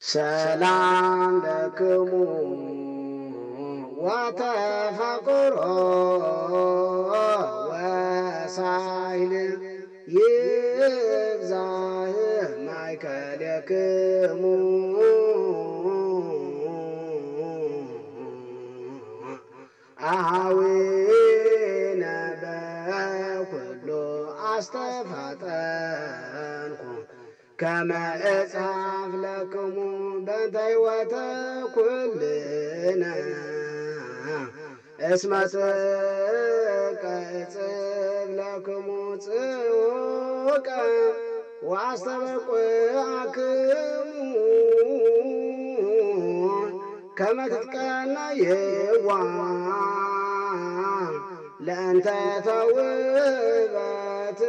ሰላም ለክሙ ወተፋቅሮ ወሳይል ይብዛህ ማእከለክሙ አኀዊነ በኩሉ አስተፋጠንኩ ከመ እጽሐፍ ለክሙ በእንተ ሕይወተ ኩልነ እስመ ጽድቀ እጽፍ ለክሙ ጽውቀ ወአስተበቁዐክሙ ከመ ትትቀነይዋ ለእንተ ተውበት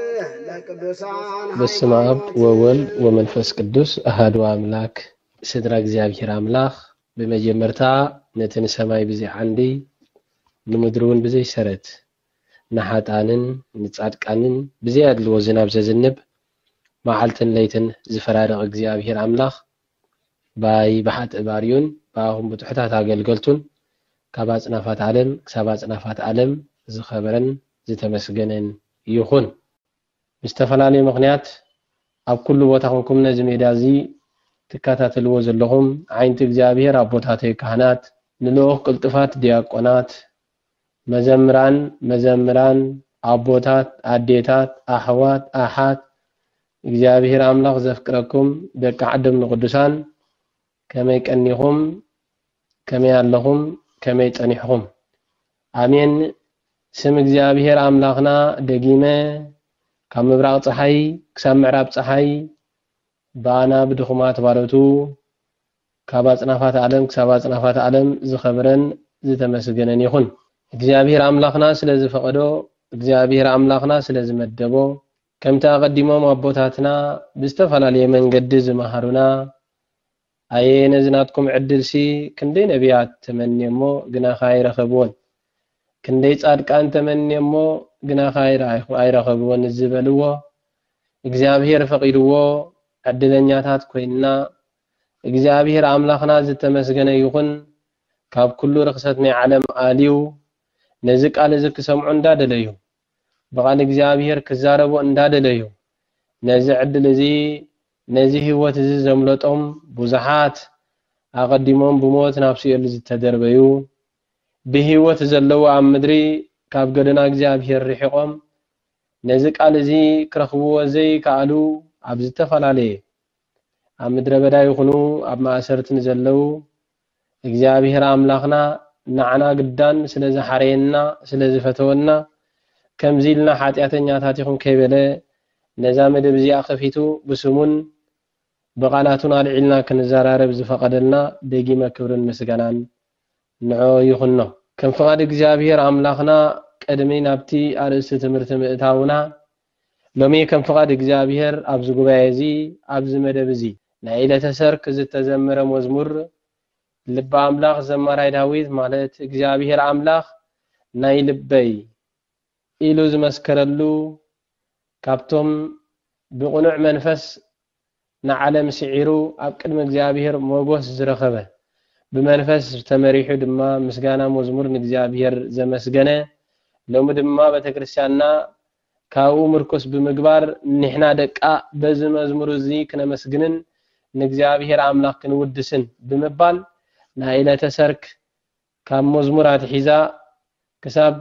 ለቅዱሳን። በስመ አብ ወወልድ ወመንፈስ ቅዱስ አሐዱ አምላክ። ስድራ እግዚአብሔር አምላኽ በመጀመርታ ነትን ሰማይ ብዘይ ዓንዲ ንምድሩን ብዘይ ሰረት ንሓጣንን ንጻድቃንን ብዘይ አድልዎ ዝናብ ዘዝንብ መዓልትን ለይትን ዝፈራረቕ እግዚአብሔር አምላኽ ባይ ባሓት ባርዩን ባኹም ብትሕታት አገልገልቱን ካብ አጽናፋት ዓለም ክሳብ አጽናፋት ዓለም ዝኸበረን ዝተመስገነን ይኹን። ብዝተፈላለየ ምኽንያት ኣብ ኩሉ ቦታ ኮንኩም ነዚ ሜዳ እዚ ትከታተልዎ ዘለኹም ዓይንቲ እግዚአብሔር ኣቦታተይ ካህናት፣ ንልኡኽ ቅልጥፋት ዲያቆናት፣ መዘምራን ኣቦታት፣ ኣዴታት፣ ኣሕዋት፣ ኣሓት እግዚአብሔር አምላኽ ዘፍቅረኩም ደቂ ዓዶም ንቅዱሳን ከመይ ቀኒኹም፣ ከመይ ኣለኹም፣ ከመይ ጠኒሕኹም? አሜን። ስም እግዚአብሔር አምላኽና ደጊመ ካብ ምብራቕ ፀሓይ ክሳብ ምዕራብ ፀሓይ ባና ብድኹማት ባለቱ ካብ አጽናፋት ዓለም ክሳብ አጽናፋት ዓለም ዝኸበረን ዝተመስገነን ይኹን። እግዚአብሔር አምላኽና ስለ ዝፈቐዶ፣ እግዚአብሔር አምላኽና ስለ ዝመደቦ፣ ከምቲ ኣቐዲሞም ኣቦታትና ብዝተፈላለየ መንገዲ ዝመሃሩና ኣየ ነዚ ናትኩም ዕድልሲ ክንደይ ነቢያት ተመንየሞ ግናኸ ኣይረኸብዎን፣ ክንደይ ጻድቃን ተመንየሞ ግናኸ ኣይረኸብዎን ዝበልዎ እግዚአብሔር ፈቂድዎ ዕድለኛታት ኮይንና እግዚአብሔር አምላኽና ዝተመስገነ ይኹን። ካብ ኩሉ ርክሰት ናይ ዓለም ኣልዩ ነዚ ቃል እዚ ክሰምዑ እንዳደለዩ ብቓል እግዚአብሔር ክዛረቡ እንዳደለዩ ነዚ ዕድል እዚ ነዚ ህይወት እዚ ዘምለጦም ብዙሓት ኣቐዲሞም ብሞት ናብ ሲኦል ዝተደርበዩ ብህይወት ዘለዉ ኣብ ምድሪ ካብ ገደና እግዚአብሔር ርሒቆም ነዚ ቃል እዚ ክረኽብዎ ዘይከኣሉ ኣብ ዝተፈላለየ ኣብ ምድረ በዳ ይኹኑ ኣብ ማእሰርትን ዘለዉ እግዚአብሔር አምላኽና ንዓና ግዳን ስለ ዝሓረየና ስለ ዝፈተወና ከምዚ ኢልና ሓጢአተኛታት ይኹን ከይበለ ነዛ መደብ እዚኣ ከፊቱ ብስሙን ብቓላቱን ኣልዒልና ክንዘራረብ ዝፈቐደልና ደጊመ ክብርን ምስጋናን ንዖ ይኹኖ። ከም ፍቓድ እግዚአብሔር አምላኽና ቀድሚ ናብቲ ኣርእስቲ ትምህርቲ ምእታውና ሎሚ ከም ፍቓድ እግዚአብሔር ኣብዚ ጉባኤ እዚ ኣብዚ መደብ እዚ ናይ ዕለተ ሰርክ ዝተዘመረ መዝሙር ልበ አምላኽ ዘማራይ ዳዊት ማለት እግዚአብሔር አምላኽ ናይ ልበይ ኢሉ ዝመስከረሉ ካብቶም ብቕኑዕ መንፈስ ንዓለም ስዒሩ ኣብ ቅድሚ እግዚአብሔር ሞገስ ዝረኸበ ብመንፈስ ተመሪሑ ድማ ምስጋና መዝሙር ንእግዚአብሔር ዘመስገነ ሎሚ ድማ ቤተክርስትያንና ካብኡ ምርኮስ ብምግባር ንሕና ደቃ በዚ መዝሙር እዚ ክነመስግንን ንእግዚአብሔር አምላኽ ክንውድስን ብምባል ናይ ዕለተ ሰርክ ካብ መዝሙራት ሒዛ ክሳብ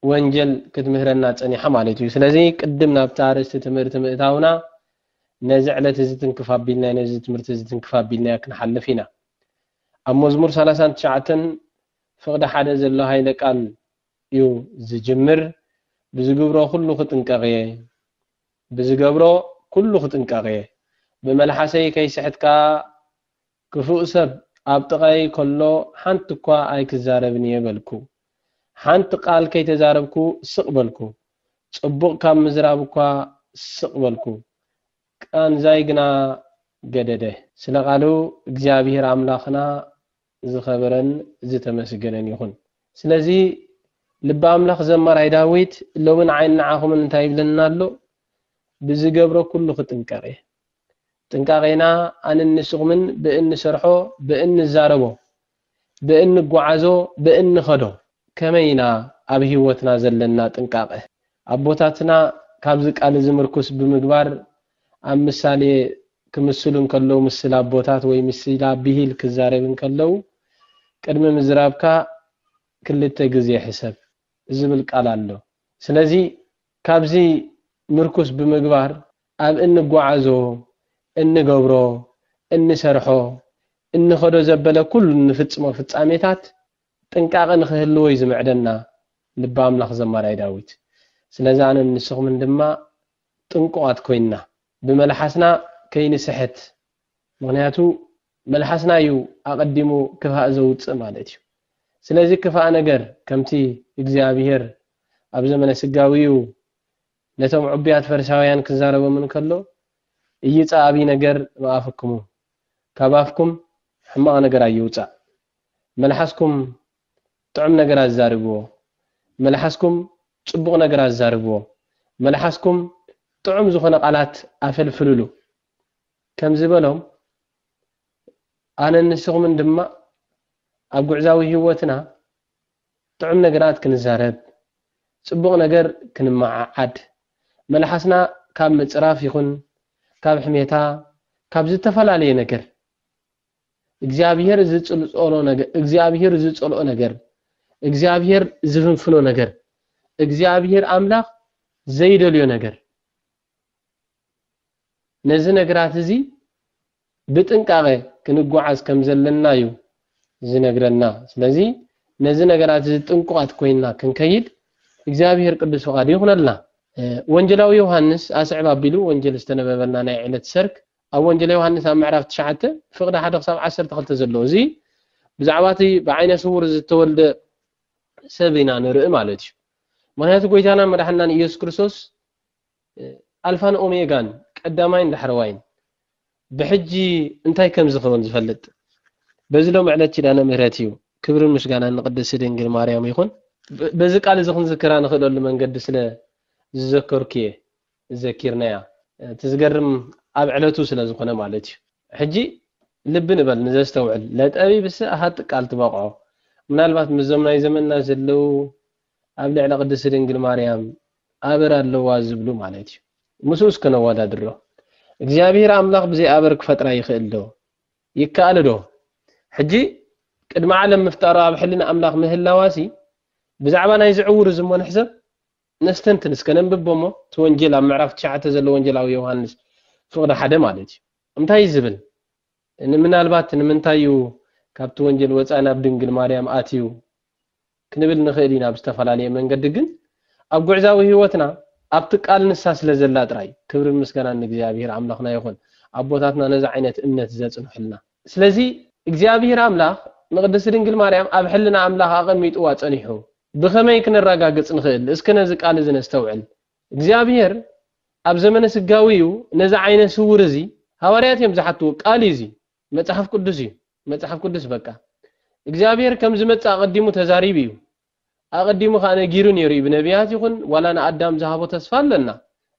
ወንጀል ክትምህረና ፀኒሓ ማለት እዩ። ስለዚ ቅድም ናብቲ ኣርእስቲ ትምህርቲ ምእታውና ነዚ ዕለት እዚ ትንክፍ ኣቢልና ነዚ ትምህርቲ እዚ ትንክፍ ኣቢልና ክንሓልፍ ኢና። ኣብ መዝሙር 39 ፍቕዲ ሓደ ዘሎ ሃይለ ቃል እዩ ዝጅምር ብዝገብሮ ኩሉ ክጥንቀቕየ፣ ብዝገብሮ ኩሉ ክጥንቀቕየ፣ ብመልሓሰይ ከይስሕትካ ክፉእ ሰብ ኣብ ጥቓይ ከሎ ሓንቲ እኳ ኣይክዛረብን የበልኩ፣ ሓንቲ ቃል ከይተዛረብኩ ስቕ በልኩ፣ ጽቡቕ ካብ ምዝራብ እኳ ስቕ በልኩ፣ ቃንዛይ ግና ገደደ። ስለ ቃሉ እግዚአብሔር አምላኽና ዝኸበረን ዝተመስገነን ይኹን። ስለዚ ልበ አምላኽ ዘማራይ ዳዊት ሎምን ዓይን ንዓኹም እንታይ ይብለና ኣሎ? ብዝገብሮ ኩሉ ክጥንቀቕ ጥንቃቄና አንንስቁምን በእን ሰርሖ በእን ዛረቦ በእን ጓዓዞ በእን ኸዶ ከመይና ኣብ ህይወትና ዘለና ጥንቃቄ ኣቦታትና ካብዚ ቃል ዝምርኩስ ብምግባር ኣብ ምሳሌ ክምስሉን ከለው ምስል ኣቦታት ወይ ምስል ብሂል ክዛረብን ከለው ቅድሚ ምዝራብካ ክልተ ግዜ ሕሰብ ዝብል ቃል ኣሎ ስለዚ ካብዚ ምርኩስ ብምግባር ኣብ እንጓዓዞ እንገብሮ እንሰርሖ እንኸዶ ዘበለ ኩሉ ንፍጽሞ ፍጻሜታት ጥንቃቄ ንኽህልዎ ይዝምዕደና ልበ ኣምላኽ ዘማራይ ዳዊት ስለዚ ኣነ ንስኹምን ድማ ጥንቁቃት ኮይና ብመልሓስና ከይንስሕት ምክንያቱ መልሓስና እዩ ኣቀዲሙ ክፋእ ዘውፅእ ማለት እዩ ስለዚ ክፋእ ነገር ከምቲ እግዚአብሔር ኣብ ዘመነ ስጋዊዩ ነቶም ዑብያት ፈሪሳውያን ክዛረቦም እንከሎ እይጻቢ ነገር ማአፍክሙ ካባፍኩም ሕማቅ ነገር ኣይውፃ መልሓስኩም ጥዑም ነገር ኣዛርብዎ መልሓስኩም ጽቡቕ ነገር ኣዛርብዎ መልሓስኩም ጥዑም ዝኾነ ቃላት ኣፈልፍልሉ ከም ዝበሎም ኣነ ንስኹምን ድማ ኣብ ጉዕዛዊ ህይወትና ጥዑም ነገራት ክንዛረብ ጽቡቕ ነገር ክንማዓዓድ መልሓስና ካብ ምጽራፍ ይኹን ካብ ሕሜታ ካብ ዝተፈላለየ ነገር እግዚአብሔር ዝጽልጾሎ ነገር እግዚአብሔር ዝጽልኦ ነገር እግዚአብሔር ዝፍንፍኖ ነገር እግዚአብሔር አምላኽ ዘይደልዮ ነገር ነዚ ነገራት እዚ ብጥንቃቄ ክንጓዓዝ ከም ዘለና እዩ ዝነግረና ስለዚ ነዚ ነገራት ጥንቁቃት ኮይና ክንከይድ እግዚአብሔር ቅዱስ ፈቃዱ ይኹነልና ወንጀላዊ ዮሐንስ ኣስዕብ ኣቢሉ ወንጀል ዝተነበበልና ናይ ዕለት ሰርክ ኣብ ወንጀል ዮሐንስ ኣብ ምዕራፍ 9 ፍቅዲ 1-12 ዘሎ እዚ ብዛዕባቲ ብዓይነ ስውር ዝተወልደ ሰብና ንርኢ ማለት እዩ ምክንያቱ ጎይታና መድሓናን ኢየሱስ ክርስቶስ ኣልፋን ኦሜጋን ቀዳማይን ዳሕረዋይን ብሕጂ እንታይ ከም ዝኸውን ዝፈልጥ በዝሎም ዕለት ኪዳነ ምህረት እዩ ክብርን ምስጋናን ንቅድስት ድንግል ማርያም ይኹን በዚ ቃል እዚ ክንዝክራ ንኽእለሉ መንገዲ ስለ ዝዘከርክየ ዘኪርናያ ትዝገርም ኣብ ዕለቱ ስለ ዝኾነ ማለት እዩ ሕጂ ልብ ንበል ንዘስተውዕል ለጠቢብስ ኣሃት ቃል ትበቅዖ ምናልባት ምዘምናይ ዘመንና ዘለው ኣብ ልዕሊ ቅድስት ድንግል ማርያም ኣበር ኣለዋ ዝብሉ ማለት እዩ ሙሱስ ከነዋዳድሮ እግዚአብሔር አምላኽ ብዘይ ኣበር ክፈጥራ ይኽእል ዶ ይከኣል ዶ ሕጂ ቅድሚ ዓለም ምፍጣሩ ኣብ ሕልና ኣምላኽ ምህላዋሲ ብዛዕባ ናይ ዝዕውር ዝሞን ሕሰብ ነስተንትን እስከነንብቦሞ ተወንጀል ኣብ ምዕራፍ 9 ዘሎ ወንጀላዊ ዮሐንስ ፍቅዲ 1 ማለት እዩ እንታይ ዝብል ንምናልባት ንምንታዩ ካብቲ ወንጀል ወፃና ኣብ ድንግል ማርያም ኣትዩ ክንብል ንኽእል ኢና ብዝተፈላለየ መንገዲ ግን ኣብ ጉዕዛዊ ህይወትና ኣብቲ ቃል ንሳ ስለ ዘላ ጥራይ ክብሪ ምስጋና ንእግዚአብሔር ኣምላኽና ይኹን ኣቦታትና ነዚ ዓይነት እምነት ዘጽንሑልና ስለዚ እግዚአብሔር ኣምላኽ ንቅድስት ድንግል ማርያም ኣብ ሕልና ኣምላኽ ኣቐሚጥዋ ጸኒሑ ብኸመይ ክንረጋግጽ ንኽእል እስከ ነዚ ቃል እዚ ነስተውዕል እግዚአብሔር ኣብ ዘመነ ስጋዊዩ ነዚ ዓይነ ስውር እዚ ሐዋርያት እዮም ዝሓትዎ ቃል እዚ መጽሓፍ ቅዱስ እዩ መጽሓፍ ቅዱስ በቃ እግዚአብሔር ከም ዝመጽእ ኣቀዲሙ ተዛሪብ እዩ ኣቀዲሙ ኻነ ጊሩ ነይሩ ብነቢያት ይኹን ዋላ ንኣዳም ዝሃቦ ተስፋ ኣለና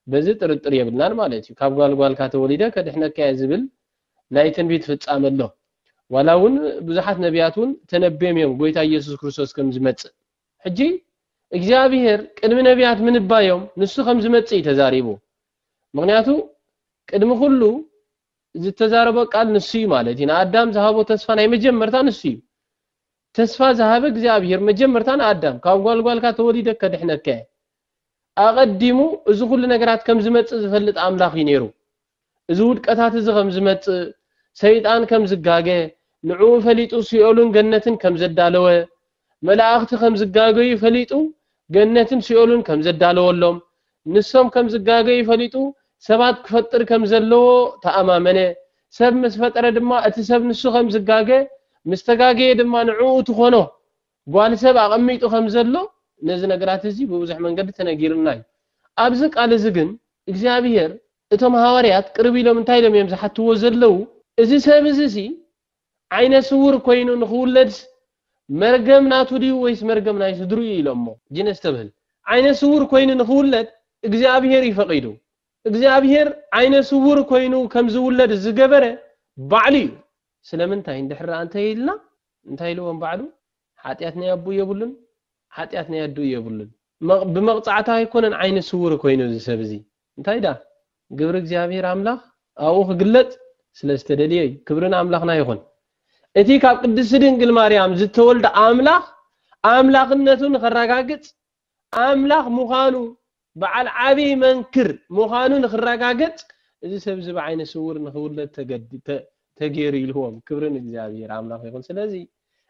በዚ ጥርጥር የብልናን ማለት እዩ ካብ ጓልጓልካ ተወሊደ ከድሕነካ ዝብል ናይ ትንቢት ፍጻመ ኣሎ ዋላ እውን ብዙሓት ነቢያት እውን ተነብዮም እዮም ጎይታ ኢየሱስ ክርስቶስ ከም ዝመጽእ ሕጂ እግዚአብሔር ቅድሚ ነቢያት ምንባዮም ንሱ ከም ዝመጽእ ተዛሪቡ ምክንያቱ ቅድሚ ሁሉ ዝተዛረበ ቃል ንሱ እዩ ማለት እዩ ንኣዳም ዝሃቦ ተስፋ ናይ መጀመርታ ንሱ እዩ ተስፋ ዝሃበ እግዚአብሔር መጀመርታ ንኣዳም ካብ ጓልጓልካ ተወሊደ ከድሕነካ ኣቀዲሙ እዚ ሁሉ ነገራት ከም ዝመጽእ ዝፈልጥ ኣምላኽ እዩ ነይሩ እዚ ውድቀታት እዚ ከም ዝመጽእ ሰይጣን ከም ዝጋገ ንዑ ፈሊጡ ሲኦልን ገነትን ከም ዘዳለወ መላእክቲ ከም ዝጋገዩ ፈሊጡ ገነትን ሲኦልን ከም ዘዳለወሎም ንሶም ከም ዝጋገዩ ፈሊጡ ሰባት ክፈጥር ከም ዘለዎ ተኣማመነ ሰብ ምስ ፈጠረ ድማ እቲ ሰብ ንሱ ከም ዝጋገ ምስተጋገየ ድማ ንዑ ትኾኖ ጓል ሰብ ኣቐሚጡ ከም ዘሎ ነዚ ነገራት እዚ ብብዙሕ መንገዲ ተነጊርና እዩ ኣብዚ ቃል እዚ ግን እግዚአብሔር እቶም ሐዋርያት ቅርብ ኢሎም እንታይ ኢሎም እዮም ዝሓትዎ ዘለው እዚ ሰብ እዚ ዓይነ ስውር ኮይኑ ንኽውለድ መርገም ናቱ ድዩ ወይስ መርገም ናይ ስድሩ ኢሎሞ ጅነስ ተብህል ዓይነ ስውር ኮይኑ ንኽውለድ እግዚአብሔር ይፈቂዱ እግዚአብሔር አይነ ስውር ኮይኑ ከም ዝውለድ ዝገበረ ባዕሉ ስለምንታይ እንድሕር አንተ ይልና እንታይ ኢሉዎም ባዕሉ ኃጢአት ናይ አቡ የብሉን ኃጢአት ናይ አዱ የብሉን ብመቅጻዕታ አይኮነን አይነ ስውር ኮይኑ ዝሰብዚ እንታይ ዳ ግብር እግዚአብሔር አምላኽ አው ግለጥ ስለስተደልየ ክብርን አምላኽና ይኹን እቲ ካብ ቅድስት ድንግል ማርያም ዝተወልደ አምላኽ አምላኽነቱን ከረጋግጥ አምላኽ ሙኻኑ በዓል ዓቢ መንክር ሙኻኑን ከረጋግጥ እዚ ሰብዚ በዓይነ ስውር ንኽውለድ ተገይሩ ኢልዎም ክብርን እግዚአብሔር አምላኽ ይኹን ስለዚህ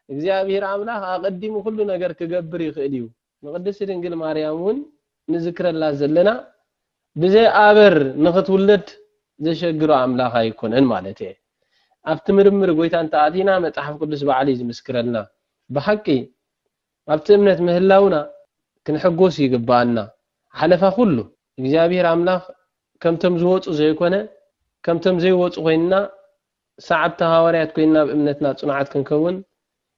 እግዚአብሔር አምላኽ አቀዲሙ ሁሉ ነገር ክገብር ይኽእል እዩ ንቅድስት ድንግል ማርያምን ንዝክረላ ዘለና ብዘይ አበር ንኽትውለድ ዘሸግሮ አምላኽ አይኮነን ማለት እዩ ኣብቲ ምርምር ጎይታን ተኣቲና መጽሐፍ ቅዱስ በዓሊ ዝምስክረልና በሐቂ ኣብቲ እምነት ምህላውና ክንሕጎስ ይግባአና ሓለፋ ሁሉ እግዚአብሔር አምላኽ ከምቶም ዝወፁ ዘይኮነ ከምቶም ዘይወፁ ኮይንና ሰዓብተ ሐዋርያት ኮይንና በእምነትና ጽኑዓት ክንከውን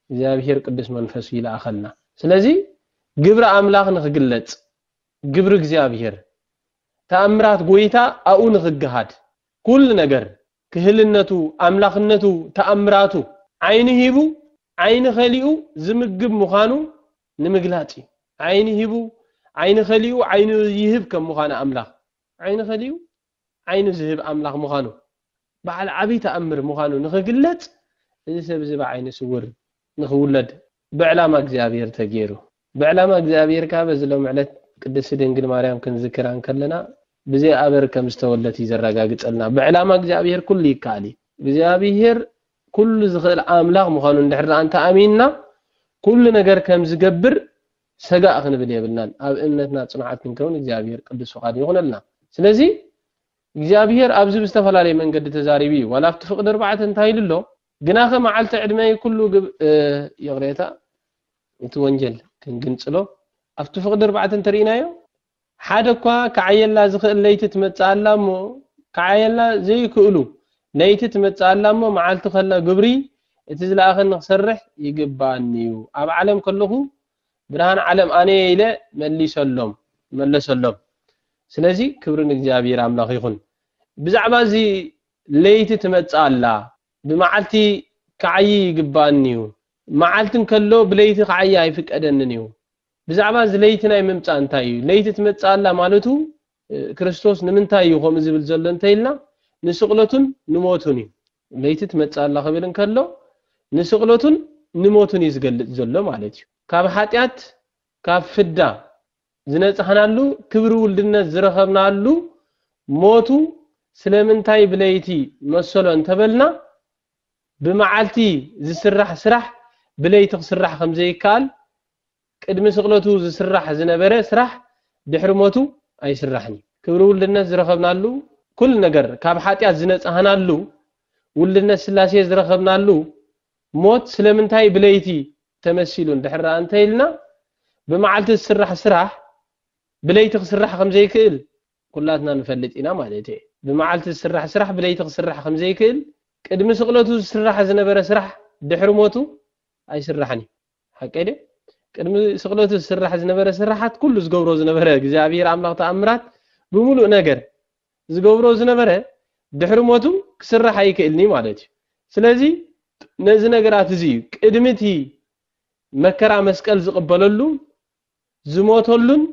እግዚአብሔር ቅዱስ መንፈስ ይላአኸልና ስለዚህ ግብረ አምላኽ ንኽግለጽ ግብር እግዚአብሔር ተአምራት ጎይታ አኡ ንኽገሃድ ኩል ነገር ክህልነቱ አምላኽነቱ ተአምራቱ አይን ሂቡ አይን ኸሊኡ ዝምግብ ሙኻኑ ንምግላጽ አይን ሂቡ አይን ኸሊኡ አይን ይህብ ከም ሙኻኑ አምላኽ አይን ኸሊኡ አይን ዝህብ አምላኽ ሙኻኑ በዓል ዓቢ ተአምር ሙኻኑ ንኽግለጽ እዚ ሰብ ዝባ አይን ስውር ንኽውለድ ብዕላማ እግዚአብሔር ተገይሩ ብዕላማ እግዚአብሔር ካብ ዝሎም ዕለት ቅድስት ድንግል ማርያም ክንዝክራን ከለና بزي أبر كم استولت يزرقا قتلنا بعلامة እግዚአብሔር كل يكالي እግዚአብሔር كل زخل أملاق مخانون دحر أنت أميننا كل نجار كم زجبر سجاء خن بلي بلنان أب إمنتنا صنعت من كون እግዚአብሔር قدس فقاد يغنلنا سلزي እግዚአብሔር أبز بستفعل عليه من قد تزاربي ولا فتفقد أربعة انتهي له جناخ مع التعدمي كله يغريتا يتوانجل كن جنسلو أفتفقد أربعة ترينايو حدكوا كعيلا زخل ليت تمتصالمو كعيلا زي كقولو ليت تمتصالمو معلت خلا جبري اتزلاخن نسرح يجبانيو اب عالم كله برهان عالم اني الى ملسلم ስለዚህ ክብርን እግዚአብሔር አምላኽ ይሁን ብዛዕባ እዚ ለይቲ ትመጻላ ብመዓልቲ ከዓይ ይግባኒዩ መዓልትን ከሎ ብለይቲ ከዓይ አይፍቀደንኒዩ ብዛዕባ እዚ ለይቲ ናይ ምምጻ እንታይ እዩ ለይቲ ትመጻላ ማለቱ ክርስቶስ ንምንታይ ይኾም ዝብል ዘሎ እንተይልና ንስቅለቱን ንሞቱን እዩ ለይቲ ትመጻላ ከብልን ከሎ ንስቅለቱን ንሞቱን ይዝገልጽ ዘሎ ማለት እዩ ካብ ኃጢአት ካብ ፍዳ ዝነጽሐናሉ ክብሩ ውልድነት ዝረኸብናሉ ሞቱ ስለምንታይ ብለይቲ መሰሎ እንተበልና ብመዓልቲ ዝስራሕ ስራሕ ብለይቲ ክስራሕ ከም ዘይካል ቅድሚ ስቅለቱ ዝስራሕ ዝነበረ ስራሕ ድሕሪ ሞቱ ኣይስራሕኒ ክብሩ ውልድነት ዝረኸብናሉ ኩል ነገር ካብ ኃጢአት ዝነጽሐናሉ ውልድነት ስላሴ ዝረኸብናሉ ሞት ስለምንታይ ብለይቲ ተመሲሉ እንድሕር እንተይልና ብመዓልቲ ዝስራሕ ስራሕ بليت خسرح خمزي كيل كلاتنا نفلت إنا مالتي بمعالت السرح سرح بليت خسرح خمزي كيل قدم سقلته السرح زنبر سرح دحر موتو أي سرحني حكيده قدم سقلته السرح زنبر سرحات كل زقبرو زنبر እግዚአብሔር አምላኽ ተአምራት بملو ነገር زقبرو زنبر دحر موتو كسرح አይከልኒ ማለት ስለዚህ ነዚ ነገራት እዚ ቅድምቲ መከራ መስቀል ዝቀበለሉ ዝሞተሉን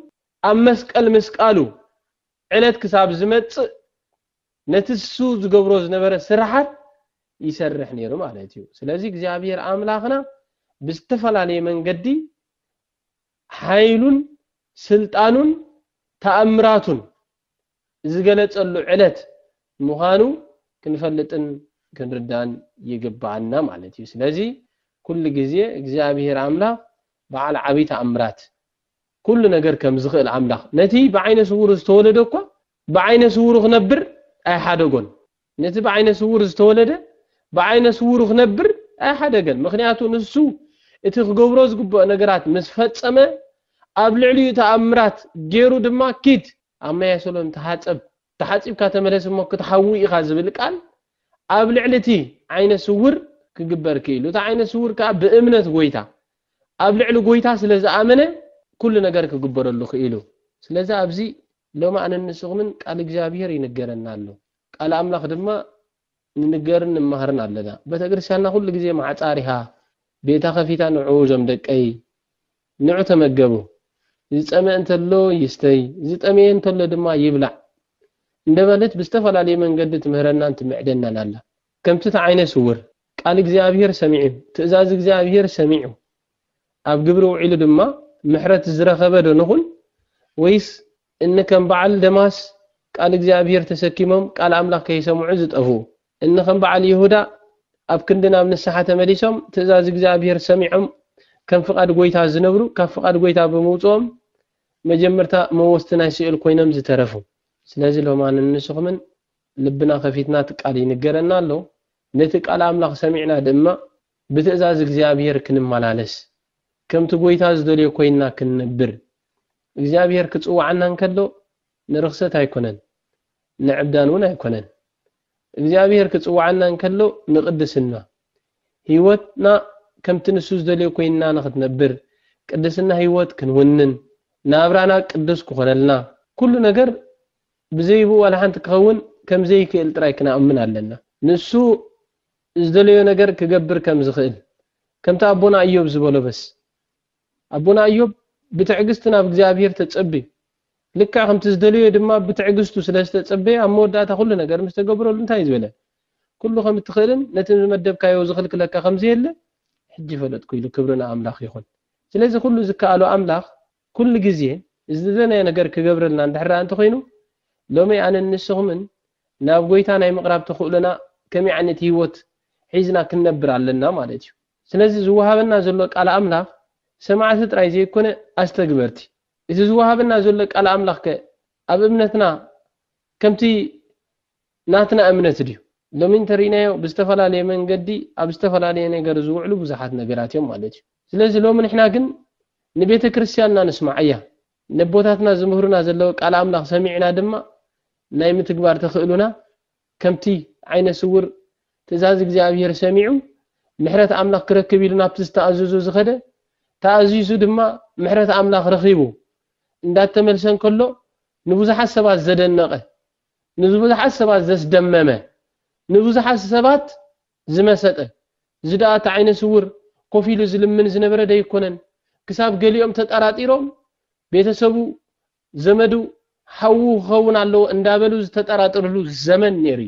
أمسكال مسكالو علت كساب زمت نتسو زقبرو زنبر سرحات يسرح نيرو مالتيو سلازي እግዚአብሔር አምላኽና بستفلالي من قدي حيلون سلطانون تأمراتون زقلصلو علت مخانو كنفلطن كنردان يقبعنا مالتيو سلازي كل غزي እግዚአብሔር አምላኽ بعل عبي تأمرات كل ነገር ከም ዝኽእል አምላኽ ነቲ በዓይነ ስውር ዝተወለደ እኮ በዓይነ ስውር ክነብር ኣይሓደጎን ነቲ በዓይነ ስውር ዝተወለደ በዓይነ ስውር ክነብር ኣይሓደገን ምክንያቱ ንሱ እቲ ክገብሮ ዝግባእ ነገራት ምስ ፈጸመ ኣብ ልዕሊኡ ተኣምራት ገይሩ ድማ ኪድ ኣማያ ሰሎም ተሓፂብካ ተመለስ እሞ ክትሓዊ ኢኻ ዝብል ቃል ኣብ ልዕሊቲ ዓይነ ስውር ክግበር ከኢሉ እቲ ዓይነ ስውር ከዓ ብእምነት ጎይታ ኣብ ልዕሊ ጎይታ ስለ ዝኣመነ كل ነገር ክግበረሉ ኽኢሉ ስለዚህ ኣብዚ لو ما أنا نسخمن قال እግዚአብሔር ይነገረና አለው ቃል አምላክ ድማ ንነገርን ማህርና አለና በተግርሻና ሁሉ ጊዜ ማጻሪሃ ቤታ ከፊታ ንዑዞም ደቀይ ንዑ ተመገቡ ዝጸመ እንተሎ ይስተይ ዝጠመ እንተሎ ድማ ይብላዕ እንደማለት በስተፈላሊ መንገድ ትምህረና እንትምዕደናና አላ ከምቲ ተዓይነ ስውር ቃል እግዚአብሔር ሰሚዑ ትእዛዝ እግዚአብሔር ሰሚዑ ኣብ ግብሩ ውዒሉ ድማ ምሕረት ዝረኸበ ደነኹን ወይስ እንከም በዓል ደማስ ቃል እግዚአብሔር ተሰኪሞም ቃል አምላክ ከይሰምዑ ዝጠፉ እንከም በዓል ይሁዳ ኣብ ክንድና ንስሓ ተመሊሶም ትእዛዝ እግዚአብሔር ሰሚዖም ከም ፍቃድ ጎይታ ዝነብሩ ካብ ፍቃድ ጎይታ በመውጾም መጀመርታ መወስትና ሲእል ኮይኖም ዝተረፉ ስለዚህ ለማን እንስኹምን ልብና ከፊትና ተቃል ይነገረና አሎ ነቲ ቃል አምላክ ሰሚዕና ድማ በትእዛዝ እግዚአብሔር ክንመላለስ ከምቲ ጎይታ ዝደልዮ ኮይና ክንነብር እግዚአብሔር ክጽዋዕና እንከሎ ንርክሰት አይኮነን ንዕብዳኑን አይኮነን እግዚአብሔር ክጽዋዕና እንከሎ ንቅድስና ህይወትና ከምቲ ንሱ ዝደልዮ ኮይና ንኽትነብር ቅድስና ህይወት ክንውንን ናብራና ቅዱስ ክኾነልና ኩሉ ነገር ብዘይቡ ወላ ሓንቲ ክኸውን ከም ዘይክእል ጥራይ ክናእምን ኣለና ንሱ ዝደልዮ ነገር ክገብር ከም ዝኽእል ከምታ አቦና ኢዮብ ዝበሎ በስ አቦና ኢዮብ بتعجزتنا بእግዚአብሔር ተጸቢ ልካ ከምቲ ዝደልዮ ድማ بتعجزቱ ስለስተጸበ ኣብ መወዳእታ ኩሉ ነገር ምስተገብረሉ እንታይ ዝበለ ኩሉ ከም ትኽእልን ነቲ መደብካዮ ዝኽልክለካ ከም ዘየለ ሕጂ ፈለጥኩ ኢሉ ክብርና አምላኽ ይኹን ስለዚህ ኩሉ ዝካኣሉ አምላኽ ኩሉ ግዜ ዝደለየ ነገር ክገብረልና እንድሕራ እንተ ኮይኑ ሎሚ ኣነ ንስኹምን ናብ ጎይታ ናይ ምቕራብ ተኽእሉና ከመይ ዓይነት ህይወት ሒዝና ክንነብር ኣለና ማለት እዩ ስለዚህ ዝወሃበና ዘሎ ቃል አምላኽ سمعت ጥራይ ዘይኮነ አስተግበርቲ እዚ ዝወሃበና ዘሎ ቃል አምላኽ ኣብ እምነትና ከምቲ ናትና እምነት ድዩ ለምን ተሪናዮ በስተፈላለየ መንገዲ ኣብ ስተፈላለየ ነገር ዝውዕሉ ብዙሓት ነገራት እዮም ማለት እዩ ስለዚህ ሎሚ ንሕና ግን ንቤተ ክርስቲያንና ንስማዕያ ነቦታትና ዝምህሩና ዘለዎ ቃል አምላኽ ሰሚዕና ድማ ናይ ምትግባር ተኽእሉና ከምቲ ዓይነ ስውር ትእዛዝ እግዚአብሔር ሰሚዑ ምሕረት አምላኽ ክረክብ ኢሉና ብዝተኣዘዙ ዝኸደ ተኣዚዙ ድማ ምሕረት አምላኽ ረኺቡ እንዳተመልሰን ከሎ ንብዙሓት ሰባት ዘደነቀ ንብዙሓት ሰባት ዘስደመመ ንብዙሓት ሰባት ዝመሰጠ ዝዳኣተ ዓይነ ስውር ኮፍ ኢሉ ዝልምን ዝነበረ ደይኮነን ክሳብ ገሊኦም ተጠራጢሮም ቤተሰቡ ዘመዱ ሓው ኸውን ኣለዎ እንዳበሉ ዝተጠራጥርሉ ዘመን ነይሩ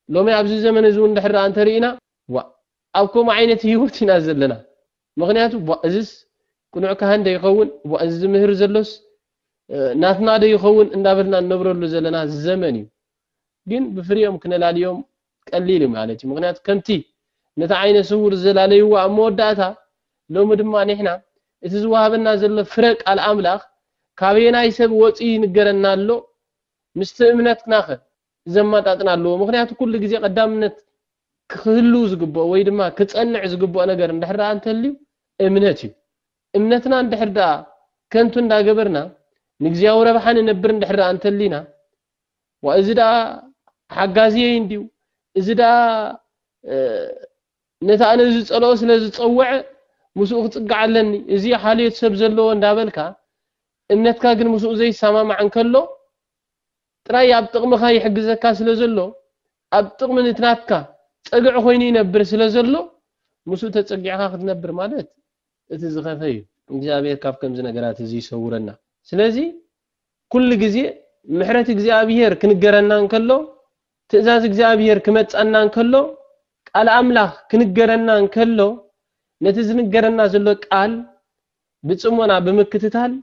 ሎሚ ኣብዚ ዘመን እዚ እንድሕር አንተሪና ኣብ ከምኡ ዓይነት ህይወት ኢና ዘለና ምክንያቱ እዚስ ኩኑዕ ካህን ደይኸውን እዚ ምህር ዘሎስ ናትና ደይኸውን እንዳበልና ነብረሉ ዘለና ዘመን እዩ ግን ብፍሪኦም ክነላልዮም ቀሊል ማለት እዩ ምክንያቱ ከምቲ ነታ ዓይነ ስውር ዘላለይዋ ኣብ መወዳእታ ሎሚ ድማ ንሕና እቲ ዝወሃበና ዘሎ ፍረ ቃል አምላኽ ካበየናይ ሰብ ወፂ ይንገረና ኣሎ ምስቲ እምነትና ዘማጣጥና ኣሎ ምክንያቱ ኩሉ ግዜ ቀዳምነት ክህሉ ዝግብኦ ወይ ድማ ክጸንዕ ዝግብኦ ነገር እንድሕር አንተልዩ እምነት እዩ እምነትና እንድሕር ከንቱ እንዳገበርና ንግዚያው ረብሓን ነብር እንድሕር አንተሊና ወእዝዳ ሓጋዚየ እንዲው እዝዳ ነታ ኣነ ዝጸልኦ ስለ ዝጸውዕ ሙስኡ ክጽጋዓለኒ እዚ ሓልየት ሰብ ዘለዎ እንዳበልካ እምነትካ ግን ሙስኡ ዘይሰማማዕን ከሎ ጥራይ ኣብ ጥቕምኻ ይሕግዘካ ስለ ዘሎ ኣብ ጥቕሚ ንትናትካ ጸግዕ ኮይኑ ይነብር ስለ ዘሎ ሙስኡ ተጸጊዕካ ክትነብር ማለት እቲ ዝኸፈ እዩ እግዚአብሔር ካብ ከምዚ ነገራት እዚ ይሰውረና ስለዚህ ኩሉ ግዜ ምሕረት እግዚአብሔር ክንገረና እንከሎ ትእዛዝ እግዚአብሔር ክመጻና እንከሎ ቃል አምላኽ ክንገረና እንከሎ ነቲ ዝንገረና ዘሎ ቃል ብጽሞና ብምክትታል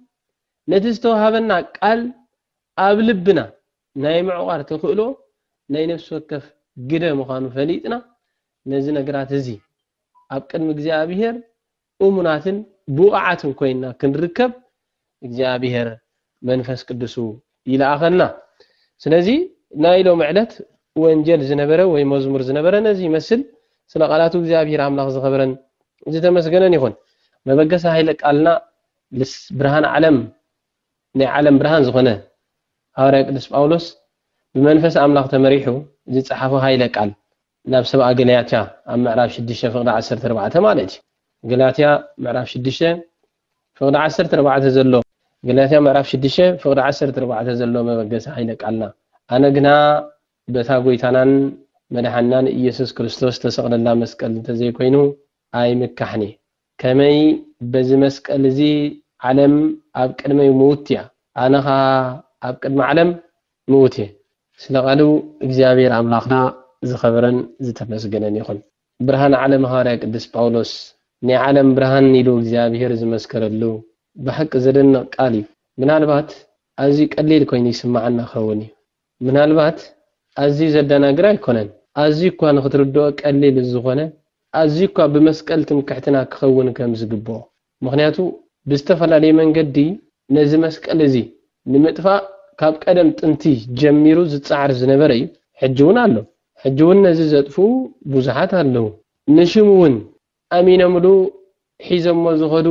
ነቲ ዝተወሃበና ቃል ኣብ ልብና ናይ ምዕቋር ተኽእሎ ናይ ነፍስ ወከፍ ግደ ምዃኑ ፈሊጥና ነዚ ነገራት እዚ ኣብ ቅድሚ እግዚአብሔር እሙናትን ቡዓትን ኮይና ክንርከብ እግዚአብሔር መንፈስ ቅዱሱ ይላአኸና ስለዚህ ናይሎ ዕለት ወንጀል ዝነበረ ወይ መዝሙር ዝነበረ ነዚ ይመስል ስለ ቃላቱ እግዚአብሔር አምላኽ ዝኸበረን ዝተመስገነን ይኹን መበገሳ ኃይለ ቃልና ብርሃን ዓለም ናይ ዓለም ብርሃን ዝኾነ ሐዋርያ ቅዱስ ጳውሎስ ብመንፈስ አምላኽ ተመሪሑ ዝጻሓፈ ኃይለ ቃል ናብ ሰብኣ ገላትያ ኣብ ምዕራፍ 6 ፍቅዲ 14 ማለት እዩ ገላትያ ምዕራፍ 6 ፍቅዲ 14 ዘሎ قلنا معرف شدشه فقد 14 زلو مبجس حين قالنا انا غنا بتاغويتانان مدحنان ኢየሱስ ክርስቶስ ተሰቅለላ መስቀል እንተዘይ ኮይኑ አይ መካሕኒ ከመይ በዚ መስቀል እዚ ዓለም ኣብ ቅድመይ ሞትያ ኣነኻ ኣብ ቅድመ ዓለም ሞት ስለቃሉ እግዚአብሔር አምላኽና ዝኸበረን ዝተመስገነን ይኹን ብርሃን ዓለም ሐዋርያ ቅዱስ ጳውሎስ ናይ ዓለም ብርሃን ኢሉ እግዚአብሔር ዝመስከረሉ بحق زدنا قالي ምናልባት أزي قليل ኮይኑ ይስማዓና ኸውኒ ምናልባት أزي زدنا ግራ ይኮነን أزي እኳ ንኽትርድኦ ቀሊል ዝኾነ أزي እኳ በመስቀል ትምክሕትና ክኸውን ከም ዝግብኦ ምክንያቱ ብዝተፈላለየ መንገዲ ነዚ መስቀል እዚ ንምጥፋእ ካብ ቀደም ጥንቲ ጀሚሩ ዝጻዕር ዝነበረ እዩ ሕጅውን ኣሎ ሕጅውን ነዚ ዘጥፉ ብዙሓት ኣለው ንሽሙውን ኣሚነምሉ ሒዘሞ ዝኸዱ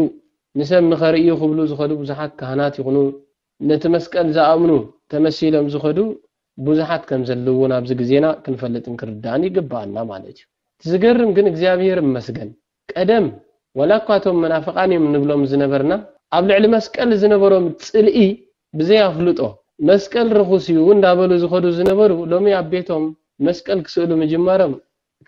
نسم نخرئيه خبلو زخدو بزحات كهانات يخونو نتمسكن زامنو تمثيلهم زخدو بزحات كم زلونا بزغزينا كنفلت انكرداني قبالنا مالتي تزقرم كن እግዚአብሔር መስገን ቀደም ወላኳቶም منافقان የምንብሎም ዝነበርና ኣብ ልዕሊ መስቀል ዝነበሮም ጽልኢ ብዘይ አፍልጦ መስቀል ረኹስዩ እንዳበሉ ዝኸዱ ዝነበሩ ሎሚ አቤቶም መስቀል ክስእሉ መጀመርም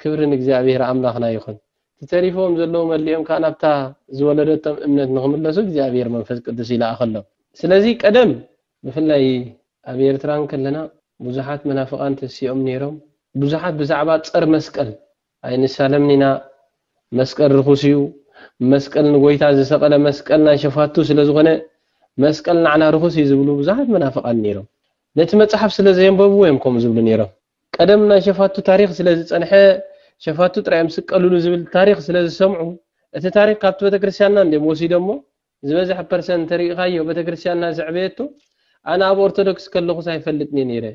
ክብርን እግዚአብሔር አምላኽና ይኹን تتريفهم زلوا مليهم كان أبتا زولدتهم إمنت نخمل سوق زابير منفذ قدس إلى آخره سلازي قدم بفلاي أبير تران كلنا بزحات منافقان تسيئم نيرهم بزحات بزعبات صار مسكل أي نسالمنينا مسكل رخوسيو مسكل نقويتا زي سقل مسكلنا شفاتو سلازغنا مسكلنا على رخوسي زبلو بزحات منافقان نيرهم نتمتصحف سلازي ينبوو يمكم زبلو نيرهم قدمنا شفاتو تاريخ سلازي صنحه شفاتو ترى مسقلولو زبل تاريخ سلازي سمعوا እቲ ታሪክ ካብቲ ቤተክርስቲያንና እንደሞሲ ደሞ ዝበዛሕ ፐርሰንት ተሪኻዮ ቤተክርስቲያንና ዘዕበየቱ አና ኣብ ኦርቶዶክስ ከለኹ ሳይፈልጥኒ ነይረ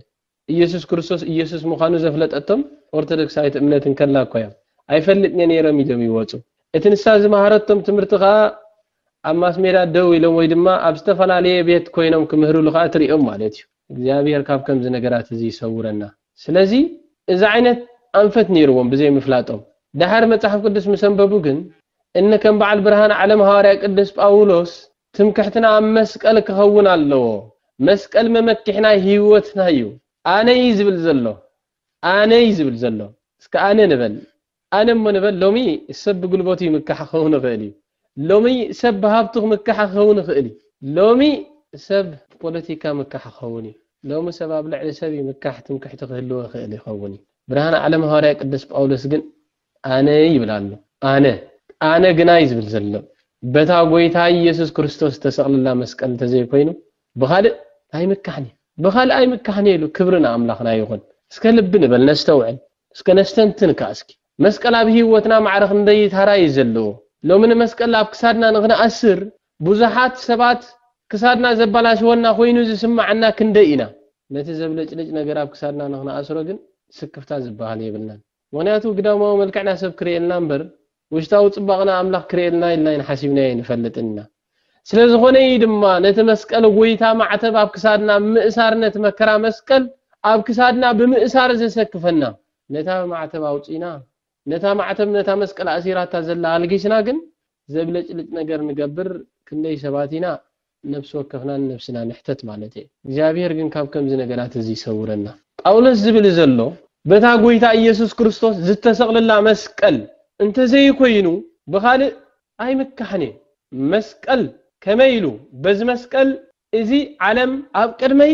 ኢየሱስ ክርስቶስ ኢየሱስ ምዃኑ ዘፍለጠቶም ኦርቶዶክስ አይት እምነትን ከላኳያ አይፈልጥኒ ነይረም ኢሎም ይወጹ እቲ ንሳ ዝማሃረቶም ትምርትኻ ኣብ ማስሜዳ ደው ኢሎም ወይ ድማ ኣብ ዝተፈላለየ ቤት ኮይኖም ክምህሩ ልኻ ትሪኦም ማለት እዩ እግዚአብሔር ካብ ከም ዝነገራት እዚ ይሰውረና ስለዚ እዚ ዓይነት አንፈት ነይርዎም ብዘይ ምፍላጦም دحر مصحف قدس مسنببو ግን ان كم بعل برهان علم حواري قدس باولوس تمكحتنا مسقل كخون الله مسقل ممكحنا هيوتنا يو انا يزبل زلو انا يزبل زلو اسك انا نبل انا منبل لومي سب قلبوتي مكح خون خالي لومي سب هابتو مكح خون خالي لومي سب بوليتيكا مكح خوني لومي سبب لعل سبي مكح تمكحت خلو خالي خوني برهان علم حواري قدس باولوس ግን أنا يبلالو أنا جنايز بالزلم بتا قويتا يسوع كريستوس تسأل الله مسكن تزي كوينو بخال أي مكحني بخال أي مكحني له كبرنا أملاخنا يغن اسكلب بنبل نستوعب اسكنستنتن كاسكي مسكن أبيه وتنا معرخ ندي تراي زلو لو من مسكن لاب كسادنا نغنا أسر بزحات سبات كسادنا زبلاش ونا خوينو زسمعنا كندينا نتزبلج لج نجراب كسادنا نغنا أسرو جن سكفتا زبالي يبلنا ونياتو قدامو ملكعنا سب كريلنا نمبر وشتاو صبغنا املاح كريلنا إلا حسبنا ينفلتنا ስለዝኾነ ድማ ነቲ መስቀል ጎይታ ማዕተብ ኣብ ክሳድና ምእሳርነት መከራ መስቀል ኣብ ክሳድና ብምእሳር ዘሰክፈና ነታ ማዕተብ አውጪና ነታ ማዕተብ ነታ መስቀል ኣሲራታ ዘላ አልጊስና ግን ዘብለጭልጭ ነገር ንገብር ክንደይ ሰባቲና ነፍስ ወከፍና ነፍስና ንሕተት ማለት እዩ እግዚአብሔር ግን ካብ ከምዚ ነገራት እዚ ይሰውረና ጳውሎስ ዝብል ዘሎ በታ ጎይታ ኢየሱስ ክርስቶስ ዝተሰቅለላ መስቀል انت زي كوينو بخالق اي مكحني مسقل كميلو بز مسقل ازي علم اب قدمي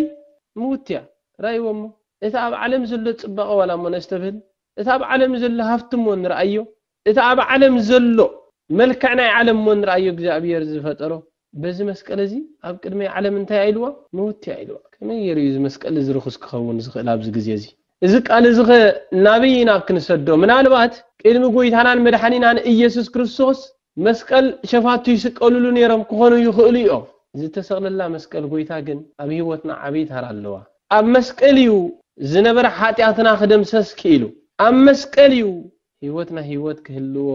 موتيا رايومو اتا اب علم زل صبقه ولا منستفل اتا اب علم زل هفتم ونرايو اتا اب علم زلو ملكعنا علم ونرايو እግዚአብሔር ዝፈጠሮ بز مسقل ازي اب قدمي علم انت يعيلوا موتيا يعيلوا كمي يريز مسقل زرخص كخون زخل ابز غزي ازي اذا قال زخ نبينا كنسدو ምናልባት ቅድሚ ጎይታናን መድኃኒናን ኢየሱስ ክርስቶስ መስቀል ሸፋቱ ይስቀሉሉ ነይሮም ክኾኑ ይኽእሉ እዮም ዝተሰቅለላ መስቀል ጎይታ ግን ኣብ ህይወትና ዓቢይ ታር ኣለዋ ኣብ መስቀል እዩ ዝነበረ ኃጢአትና ክደምሰስ ክኢሉ ኣብ መስቀል እዩ ህይወትና ህይወት ክህልዎ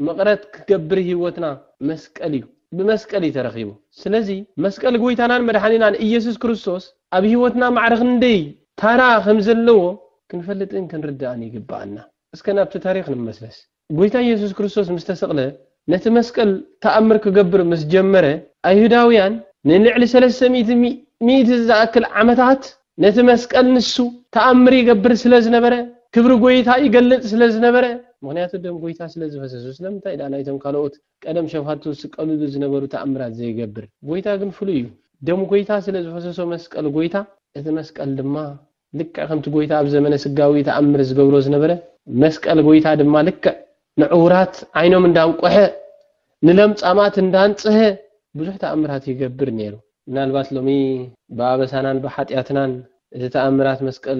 መቅረት ክገብር ህይወትና መስቀል እዩ ብመስቀል ይተረኺቡ ስለዚ መስቀል ጎይታናን መድኃኒናን ኢየሱስ ክርስቶስ ኣብ ህይወትና ማዕረኽ እንደይ ታራ ከም ዘለዎ ክንፈልጥን ክንርዳእን ይግባአና እስከናብቲ ታሪክ ንመስለስ ጎይታ ኢየሱስ ክርስቶስ ምስተሰቅለ ነቲ መስቀል ተአምር ክገብር ምስ ጀመረ አይሁዳውያን نلعل 300 زاكل عمتات نتمسكل نسو تأمر يقبر سلاز نبره كبر قويتا يقلت سلاز نبره مغنيات دم قويتا سلاز فسسوس لم تايد أنا يتم قالوت قدم شفاتو سقلو دز نبرو تأمرات زي يقبر قويتا قن فلويو دم قويتا سلاز فسسو مسكل قويتا اتمسكل دما لك خمت قويتا بزمن سقاوي تأمر زقبروز نبره مسكل قويتا دما لك نعورات عينو من دان قوحة نلمت أمات ندان صحة بزح تأمرات يقبر نيرو نالبات لومي بابا سانان بحاتياتنان إذا تأمرات مسكل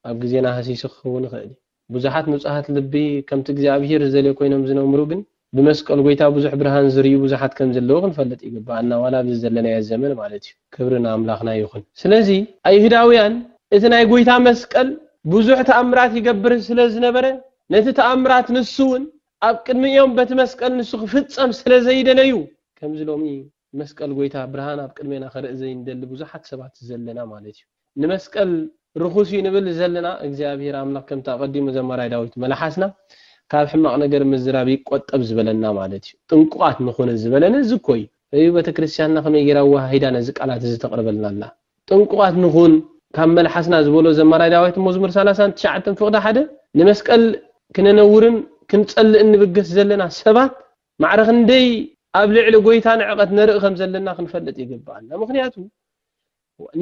أبغزينا هسيس خون خالي بزحات نصحات لبي كم تجزي أبيهر زلي كوينهم زنا مروجن بمسكل قويتا بزح برهان زري بزحات كم زلوغن فلت يقبع عنا ولا بزلنا يا الزمن مالتي كبرنا أملاخنا يخن سلازي أي هداويان إذن أي قويتا مسكل بزح تأمرات يقبر سلاز نبره نت تأمرات نسون أبكر من يوم بتمسكل نسخ فتسام سلازي دنيو كم زلومي مسكل قويتا برهان أبكر من آخر زين دل بزحات سبعة زلنا مالتي نمسكل رخوسي نبل زلنا እግዚአብሔር አምላክ ከም ተቀዲሙ ዘመራይ ዳዊት መላሐስና ካብ ሕማቅ ነገር ምዝራብ ይቆጠብ ዝበለና ማለት እዩ ጥንቁቃት ንኾነ ዝበለነ ዝኮይ እዩ ቤተክርስቲያንና ከመይ ጌራዋ ሄዳ ነዚ ቃላት ዝተቀርበልናላ ጥንቁቃት ንኹን ካብ መላሐስና ዝበሎ ዘመራይ ዳዊት መዝሙር 39 ፍቅዳ ሓደ ንመስቀል ክነነውርን ክንጸልእ እንብገስ ዘለና ሰባት ማዕረኽ እንደይ ኣብ ልዕሊ ጎይታ ንዕቀት ነርኢ ከም ዘለና ክንፈልጥ ይግባአና ምክንያቱ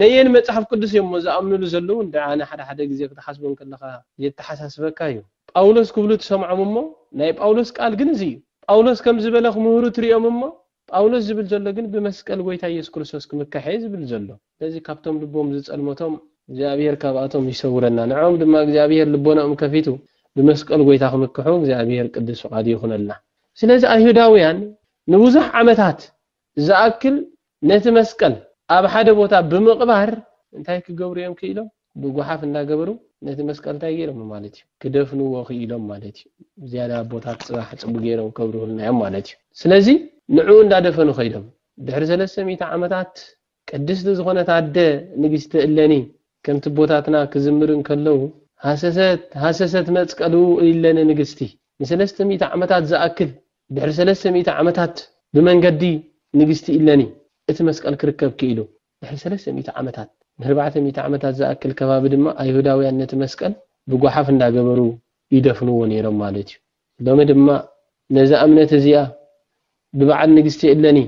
نين مصحف قدس يوم زامنلو زلو እንደ አነ ሓደ ጊዜ ከተሐስበን ከለኻ የተሐሳስበካ እዩ ጳውሎስ ክብሉ ተሰምዓሞሞ ናይ ጳውሎስ ቃል ግን እዚ ጳውሎስ ከም ዝበለኽ ምሁሩ ትሪኦሞሞ ጳውሎስ ዝብል ዘሎ ግን በመስቀል ጎይታ ኢየሱስ ክርስቶስ ክምካሐይ ዝብል ዘሎ ለዚ ካብቶም ልቦም ዝጸልሞቶም እግዚአብሔር ካብአቶም ይሰውረና ንዓም ድማ እግዚአብሔር ልቦናኦም ከፊቱ በመስቀል ጎይታ ክምክሑ እግዚአብሔር ቅዱስ ፈቃድ ይኹነልና ስለዚህ አይሁዳውያን ንብዙሕ ዓመታት ዝአክል ነቲ መስቀል ኣብ ሓደ ቦታ ብምቕባር እንታይ ክገብሩዮም ክኢሎም ብጓሓፍ እንዳገበሩ ነቲ መስቀል እንታይ ገይሮም ማለት እዩ ክደፍንዎ ክኢሎም ማለት እዩ ዝያዳ ቦታ ጽባሕ ጽቡ ገይሮም ከብሩልናዮም ማለት እዩ ስለዚ ንዑ እንዳደፈኑ ኸይዶም ድሕሪ 300 ዓመታት ቅድስቲ ዝኾነት ኣደ ንግስቲ እለኒ ከምቲ ቦታትና ክዝምርን ከለው ሃሰሰት መስቀሉ ኢለኒ ንግስቲ ን300 ዓመታት ዝኣክል ድሕሪ 300 ዓመታት ብመንገዲ ንግስቲ ኢለኒ እቲ መስቀል ክርከብ ክኢሉ ድሕሪ 300 ዓመታት 400 ዓመታት ዝኣክል ከባቢ ድማ አይሁዳውያን ነቲ መስቀል ብጓሓፍ እንዳገበሩ ይደፍንዎ ነይሮም ማለት እዩ ሎሚ ድማ ነዚ እምነት እዚኣ ብበዓል ንግስቲ እለኒ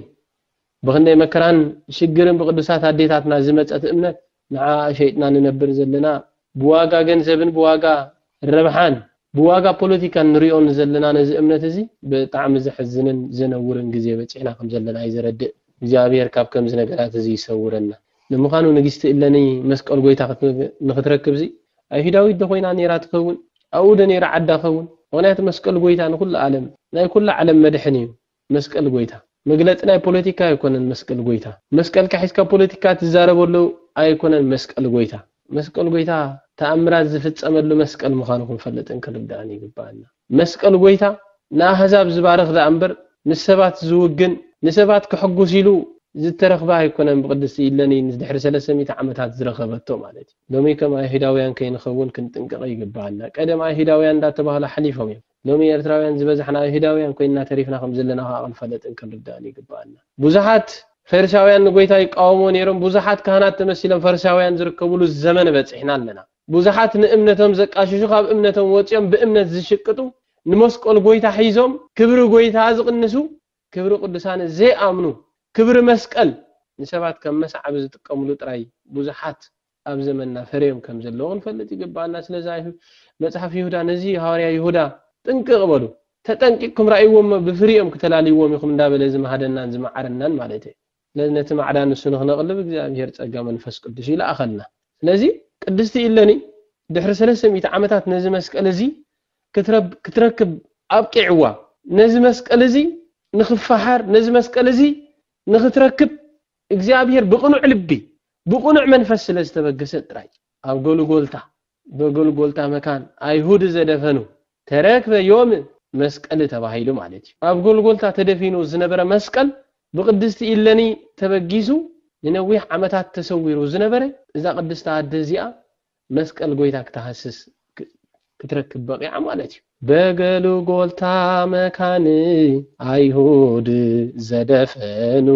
ብኽንደይ መከራን ሽግርን ብቅዱሳት ኣዴታትና ዝመፀት እምነት ንዓ ሸይጥና ንነብር ዘለና ብዋጋ ገንዘብን ብዋጋ ረብሓን ብዋጋ ፖለቲካን ንሪኦን ዘለና ነዚ እምነት እዚ ብጣዕሚ ዝሕዝንን ዝነውርን ግዜ በፂሕና ከም ዘለና ይዘረድእ እግዚአብሔር ካብ ከምዝ ነገራት እዚ ይሰውረና ንምዃኑ ንግስቲ እለኒ መስቀል ጎይታ ንኽትረክብ ዚ አይሁዳዊት ደኾይና ነይራ ትኸውን ኣውደ ነይራ ዓዳ ኸውን ምክንያቱ መስቀል ጎይታ ንኩሉ ዓለም ናይ ኩሉ ዓለም መድሕን እዩ መስቀል ጎይታ መግለጽ ናይ ፖለቲካ ኣይኮነን መስቀል ጎይታ መስቀል ካሒስካ ፖለቲካ ትዛረበሉ ኣይኮነን መስቀል ጎይታ ተኣምራት ዝፍጸመሉ መስቀል ምዃኑ ክንፈልጥን ክንርዳእን ይግባአና መስቀል ጎይታ ንኣሕዛብ ዝባርኽ ዘኣንበር ንሰባት ዝውግን ንሰባት ክሕጉስ ኢሉ ዝተረኽባ ኣይኮነን ብቅድስቲ ኢለኒ ድሕሪ 300 ዓመታት ዝረኸበቶ ማለት እዩ ሎሚ ከም አይሁዳውያን ከይንኸውን ክንጥንቀቕ ይግባአና ቀደም አይሁዳውያን እንዳተባሃሉ ሓሊፎም እዮም ሎሚ ኤርትራውያን ዝበዝሕና አይሁዳውያን ኮይና ተሪፍና ከም ዘለና ክንፈልጥን ክንርዳእን ይግባአና ብዙሓት ፈሪሳውያን ንጎይታ ይቃወሙ ነይሮም ብዙሓት ካህናት ተመሲሎም ፈሪሳውያን ዝርከብሉ ዘመን በፂሕና ኣለና ብዙሓት ንእምነቶም ዘቃሽሹ ካብ እምነቶም ወፂኦም ብእምነት ዝሽቅጡ ንመስቀል ጎይታ ሒዞም ክብሪ ጎይታ ዝቕንሱ ክብሪ ቅዱሳን ዘይኣምኑ ክብሪ መስቀል ንሰባት ከም መስዓብ ዝጥቀምሉ ጥራይ ብዙሓት ኣብ ዘመንና ፈሪዮም ከም ዘለዉ ክንፈልጥ ይግባአና ስለዚ መጽሓፍ ይሁዳ ነዚ ሐዋርያ ይሁዳ ጥንቅቕ በሉ ተጠንቂቅኩም ራእይዎም ብፍሪኦም ክተላልይዎም ይኹም እንዳበለ ዝመሃደናን ዝመዓረናን ማለት እዩ ስለዚ ነቲ ማዕዳን ንሱ ንኽነቕልብ እግዚአብሔር ጸጋ መንፈስ ቅዱስ ይልኣኸልና ስለዚ ቅድስቲ ኢለኒ ድሕሪ 300 ዓመታት ነዚ መስቀል እዚ ክትረክብ ኣብቂዕዋ ነዚ መስቀል እዚ ንኽፈሓር ነዚ መስቀል እዚ ንኽትረክብ እግዚአብሔር ብቕኑዕ ልቢ ብቕኑዕ መንፈስ ስለ ዝተበገሰ ጥራይ ኣብ በጎልጎልታ መካን አይሁድ ዘደፈኑ ተረክበ ዮም መስቀል ተባሂሉ ማለት እዩ ኣብ ጎልጎልታ ተደፊኑ ዝነበረ መስቀል ብቅድስቲ ኢለኒ ተበጊሱ ንነዊሕ ዓመታት ተሰዊሩ ዝነበረ እዛ ቅድስቲ ኣደ እዚኣ መስቀል ጎይታ ክትሃስስ ክትረክብ በቂዓ ማለት እዩ በጎልጎልታ መካን አይሁድ ዘደፈኑ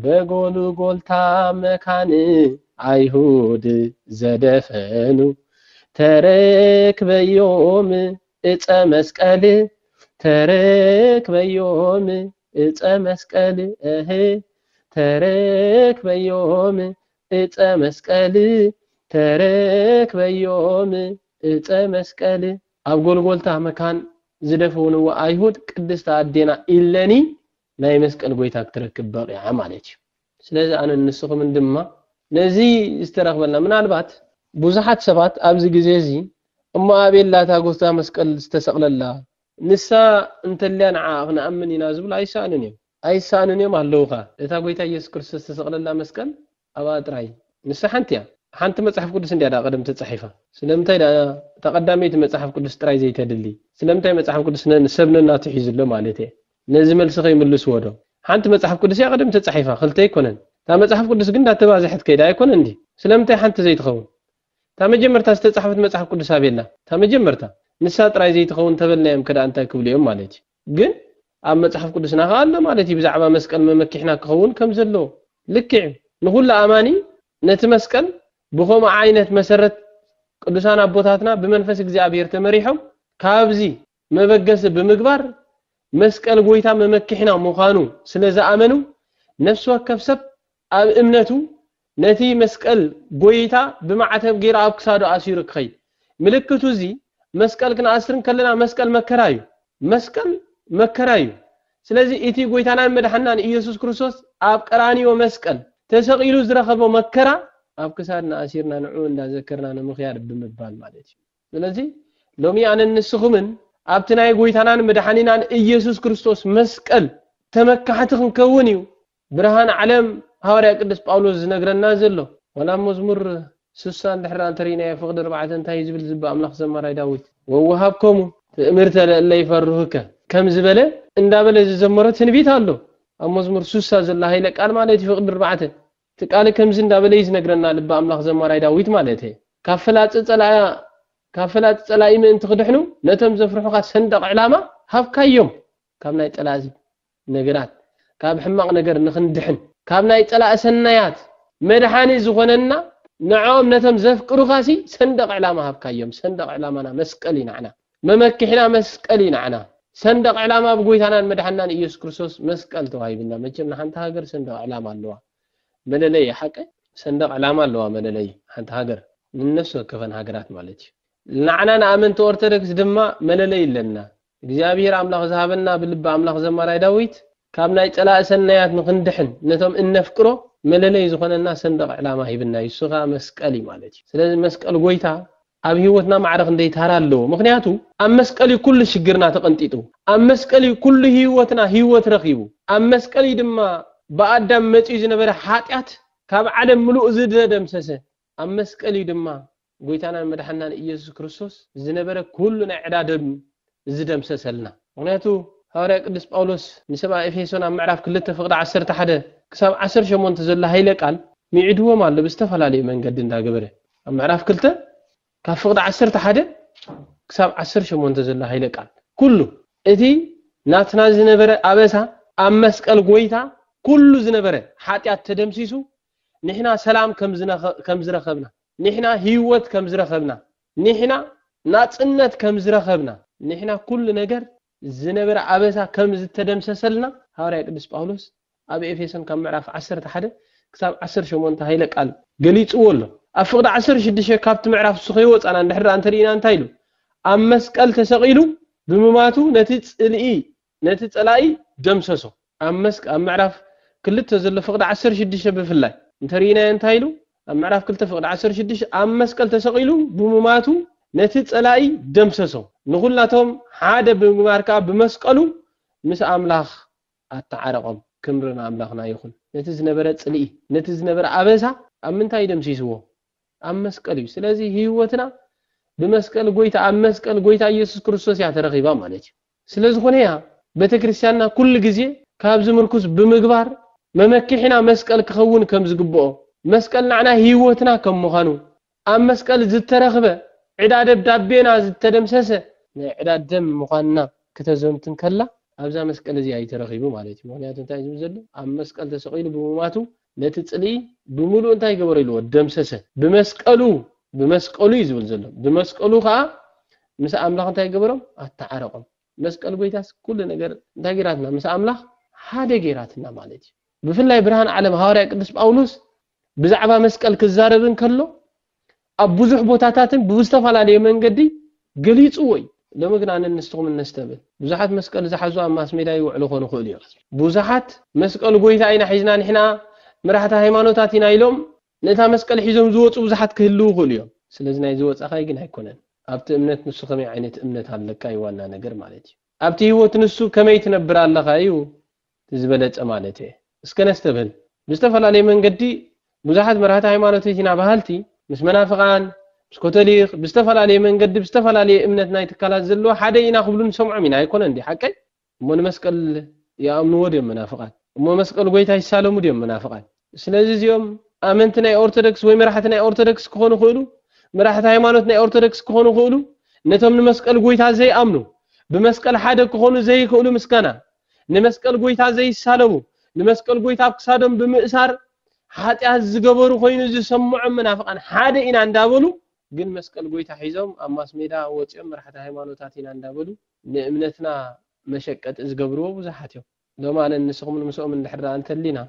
بغلغلتا مكان አይሁድ ዘደፈኑ ተረክበዮም እፀ መስቀል ተረክበዮም እፀ መስቀል ተረክበዮም እፀ መስቀል ተረክበዮም እፀ መስቀል ኣብ ጎልጎልታ መካን ዝደፈኑ አይሁድ ቅድስት አዴና ኢለኒ ናይ መስቀል ጎይታ ክትረክብ በቂዓ ማለት እዩ ስለዚህ አነ ንስኹም ድማ ነዚ ዝተረክበልና ምናልባት ብዙሓት ሰባት ኣብዚ ግዜ እዚ እሞ አቤላታ ጎስታ መስቀል ዝተሰቅለላ ንሳ እንተልያ ንዓቕና ኣምን ኢና ዝብል ኣይሳንን እዮም ኣለውኻ እታ ጎይታ ኢየሱስ ክርስቶስ ዝተሰቅለላ መስቀል ኣባ ጥራይ ንሳ ሓንቲ መጽሐፍ ቅዱስ እንዲያ ቀደም ተጻሒፋ ስለምንታይ ተቀዳሚት መጽሐፍ ቅዱስ ጥራይ ዘይተድሊ ስለምንታይ መጽሐፍ ቅዱስ ንሰብነና ትሒዝሎ ማለት እዩ ነዚ መልስ ከይምልስ ወዶ ሓንቲ መጽሐፍ ቅዱስ ያ ቀደም ተጻሒፋ ክልተ ይኮነን ታ መጽሐፍ ቅዱስ ግን እንዳተባዝሕት ከይዳ አይኮን እንዲ ስለምንታይ ሓንቲ ዘይትኸውን ታ መጀመርታ ዝተጻሕፈት መጽሐፍ ቅዱስ አቤላ ታ መጀመርታ ንሳ ጥራይ ዘይትኸውን ተበልናዮም ከዳ እንታይ ክብልዮም ማለት ግን ኣብ መጽሐፍ ቅዱስና ካለ ማለት ብዛዕባ መስቀል መመኪሕና ክኸውን ከም ዘሎ ልክዕ ንኹሉ አማኒ ነቲ መስቀል ብኸም ዓይነት መሰረት ቅዱሳን አቦታትና ብመንፈስ እግዚአብሔር ተመሪሖም ካብዚ መበገስ ብምግባር መስቀል ጎይታ መመኪሕና ምዃኑ ስለዝኣመኑ ነፍስ ወከፍ ሰብ ኣብ እምነቱ ነቲ መስቀል ጎይታ ብማዕተብ ገይራ ኣብ ክሳዱ ኣሲሩ ክኸይድ ምልክቱ እዚ መስቀል ክነኣስርን ከለና መስቀል መከራዩ ስለዚህ እቲ ጎይታናን መድሓናን ኢየሱስ ክርስቶስ ኣብ ቀራንዮ መስቀል ተሰቂሉ ዝረኸበ መከራ ኣብ ክሳድና ኣሲርና ንዑ እንዳዘከርና ንምኽያድ ብምባል ማለት እዩ ስለዚህ ሎሚ ኣነ ንስኹምን ኣብቲ ናይ ጎይታናን መድሓኒናን ኢየሱስ ክርስቶስ መስቀል ተመካሕቲ ክንከውን እዩ ብርሃን ዓለም ሐዋርያ ቅዱስ ጳውሎስ ዝነግረና ዘሎ ወላ መዝሙር 60 ድሕራ እንተሪና ፍቅድ 4 እንታይ ዝብል ዝባ ኣምላኽ ዘማራይ ዳዊት ወወሃብከሙ ትእምርተ ለይፈርሁከ ከም ዝበለ እንዳበለ ዝዘመረ ትንቢት ኣሎ ኣብ መዝሙር 60 ዘላ ኃይለ ቃል ማለት ፍቅድ 4 ትቃለ ከምዝ እንዳበለ ይዝነግረና ልባ ኣምላኽ ዘማራይ ዳዊት ማለት ካፈላጥ ጸላይ ምእንቲ ክድሕኑ ነቶም ዘፍርሑካ ሰንደቅ ዕላማ ሃብካዮም ካብ ናይ ጠላዚ ነገራት ካብ ሕማቅ ነገር ንኽንድሕን ካብ ናይ ጠላእ ሰናያት መድሓኒ ዝኾነና ንዖም ነቶም ዘፍቅሩኻሲ ሰንደቅ ዕላማ ሃብካዮም ሰንደቅ ዕላማና መስቀል ይናዕና መመኪሕና መስቀል ይናዕና ሰንደቅ ዕላማ ብጎይታናን መድሓናን ኢየሱስ ክርስቶስ መስቀል ተዋሂብና መቸም ንሓንቲ ሃገር ሰንደቅ ዕላማ ኣለዋ መለለይ ሓቀ ሰንደቅ ዕላማ ኣለዋ መለለይ ሓንቲ ሃገር ንነፍስ ወከፈን ሃገራት ማለት እዩ ንዓና ንኣመንቲ ኦርቶዶክስ ድማ መለለይ ኣለና እግዚአብሔር ኣምላኽ ዝሃበና ብልባ ኣምላኽ ዘማራይ ዳዊት ካብ ናይ ጠላእ ሰናያት ንኽንድሕን ነቶም እነፍቅሮ መለለይ ዝኾነና ሰንደቅ ዕላማ ሂብና ይሱኻ መስቀል ማለት እዩ ስለዚህ መስቀል ጎይታ ኣብ ህይወትና ማዕረኽ እንደይታራ ኣለዎ ምክንያቱ ኣብ መስቀል ኩሉ ሽግርና ተቐንጢጡ ኣብ መስቀል ኩሉ ህይወትና ህይወት ረኺቡ ኣብ መስቀል ድማ በአዳም መጪ ዝነበረ ኃጢአት ካብ ዓለም ሙሉእ ዝደምሰሰ ኣብ መስቀል ድማ ጎይታናን መድሓናን ኢየሱስ ክርስቶስ ዝነበረ ኩሉ ናይ ዕዳደም ዝደምሰሰልና ምክንያቱ ሐዋርያ ቅዱስ ጳውሎስ ንሰብኣ ኤፌሶን ኣብ ምዕራፍ 2 ፍቅዲ 11 ክሳብ 18 ዘላ ኃይለ ቃል ሚዕድዎም ኣሎ ብዝተፈላለየ መንገዲ እንዳገበረ ኣብ ምዕራፍ 2 ካብ ፍቅዲ 11 ክሳብ 18 ዘላ ኃይለ ቃል ኩሉ እቲ ናትና ዝነበረ ኣበሳ ኣብ መስቀል ጎይታ ኩሉ ዝነበረ ኃጢአት ተደምሲሱ ንሕና ሰላም ከም ዝረኸብና ንሕና ህይወት ከም ዝረኸብና ንሕና ናጽነት ከም ዝረኸብና ንሕና ኩሉ ነገር ዝነበረ ኣበሳ ከም ዝተደምሰሰልና ሐዋርያ ቅዱስ ጳውሎስ ኣብ ኤፌሶን ካብ ምዕራፍ 11 ክሳብ 18 ኃይለ ቃል ገሊጽዎ ኣሎ ኣብ ፍቅዲ 16 ካብቲ ምዕራፍ ሱኸይ ወጻና እንድሕር እንተሪና እንታይ ኢሉ ኣብ መስቀል ተሰቂሉ ብምማቱ ነቲ ጸላኢ ደምሰሶ ኣብ ምዕራፍ 2 ዘሎ ፍቅዲ 16 ብፍላይ እንተሪና እንታይ ኢሉ ኣብ ምዕራፍ 2 ፍቅዲ 16 ኣብ መስቀል ተሰቂሉ ብምማቱ ነቲ ጸላኢ ደምሰሶ ንኹላቶም ሓደ ብምግባርካ በመስቀሉ ምስ ኣምላኽ ኣተዓረቆም ክምርና ኣምላኽና ይኹን ነቲ ዝነበረ ጽልኢ ነቲ ዝነበረ ኣበሳ ኣብ ምንታይ ደምሲስዎ ኣብ መስቀል እዩ ስለዚህ ህይወትና በመስቀል ጎይታ ኣብ መስቀል ጎይታ ኢየሱስ ክርስቶስ ያተረኺባ ማለት እዩ ስለዝኾነ ያ ቤተክርስቲያንና ኩሉ ግዜ ካብ ዝምርኩስ ብምግባር መመኪሕና መስቀል ክኸውን ከም ዝግብኦ መስቀል ንዓና ህይወትና ከም ምዃኑ ኣብ መስቀል ዝተረኽበ ዕዳ ደብዳቤና ዝተደምሰሰ ናይ ዕዳ ደም ምዃንና ከተዘምትን ከላ ኣብዛ መስቀል እዚ ኣይተረኺቡ ማለት እዩ ምክንያቱ እንታይ ዝብል ዘሎ ኣብ መስቀል ተሰቂሉ ብምማቱ ነቲ ጽልኢ ብሙሉእ እንታይ ገበረ ኢልዎ ደምሰሰ ብመስቀሉ እዩ ዝብል ዘሎ ብመስቀሉ ከዓ ምስ ኣምላኽ እንታይ ገበሮም ኣተዓረቆም መስቀል ጎይታስ ኩሉ ነገር እንታይ ገራትና ምስ ኣምላኽ ሓደ ገራትና ማለት እዩ ብፍላይ ብርሃን ዓለም ሐዋርያ ቅዱስ ጳውሎስ ብዛዕባ መስቀል ክዛረብን ከሎ ኣብ ብዙሕ ቦታታትን ብዝተፈላለየ መንገዲ ገሊጹ ወይ ለምግና ንንስተኹም እንስተብል ብዙሓት መስቀል ዝሓዙ ኣብ ማስ ሜዳ ይውዕሉ ኾኑ ኽእል እዮም ብዙሓት መስቀል ጎይታ ኢና ሒዝና ንሕና መራሕቲ ሃይማኖታት ኢና ኢሎም ነታ መስቀል ሒዞም ዝወፁ ብዙሓት ክህልው ኽእል እዮም ስለዚ ናይ ዝወፃኻይ ግን ኣይኮነን ኣብቲ እምነት ንሱ ከመይ ዓይነት እምነት ኣለካ ይዋና ነገር ማለት እዩ ኣብቲ ህይወት ንሱ ከመይ ትነብር ኣለኻ እዩ ዝበለጸ ማለት እዩ እስከ ነስተብል ብዝተፈላለየ መንገዲ ብዙሓት መራሕቲ ሃይማኖታት ኢና ባህልቲ ምስ መናፍቃን ምስ ካቶሊክ ብዝተፈላለየ መንገዲ ብዝተፈላለየ እምነት ናይ ትካላት ዘለዎ ሓደ ኢና ክብሉ ንሰምዖም ኢና ኣይኮነን እንዴ ሓቀይ እሞ መስቀል ያእምንዎ ድዮም መናፍቃን እሞ መስቀል ጎይታ ይሳለሙ ድዮም መናፍቃን ስለዚ እዚኦም ኣመንቲ ናይ ኦርቶዶክስ ወይ መራሕቲ ናይ ኦርቶዶክስ ክኾኑ ይኽእሉ መራሕቲ ሃይማኖት ናይ ኦርቶዶክስ ክኾኑ ይኽእሉ ነቶም ንመስቀል ጎይታ ዘይኣምኑ ብመስቀል ሓደ ክኾኑ ዘይክእሉ ምስጋና ንመስቀል ጎይታ ዘይሳለሙ ንመስቀል ጎይታ ኣብ ክሳዶም ብምእሳር ኃጢአት ዝገበሩ ኮይኑ ዝሰምዑ መናፍቃን ሓደ ኢና እንዳበሉ ግን መስቀል ጎይታ ሒዞም ኣብ ማስ ሜዳ ወጪኦም መራሕቲ ሃይማኖታት ኢና እንዳበሉ ንእምነትና መሸቀጥ ዝገብርዎ ብዙሓት እዮም ለማለ ንስኹም ንምስኦም እንድሕራ እንተሊና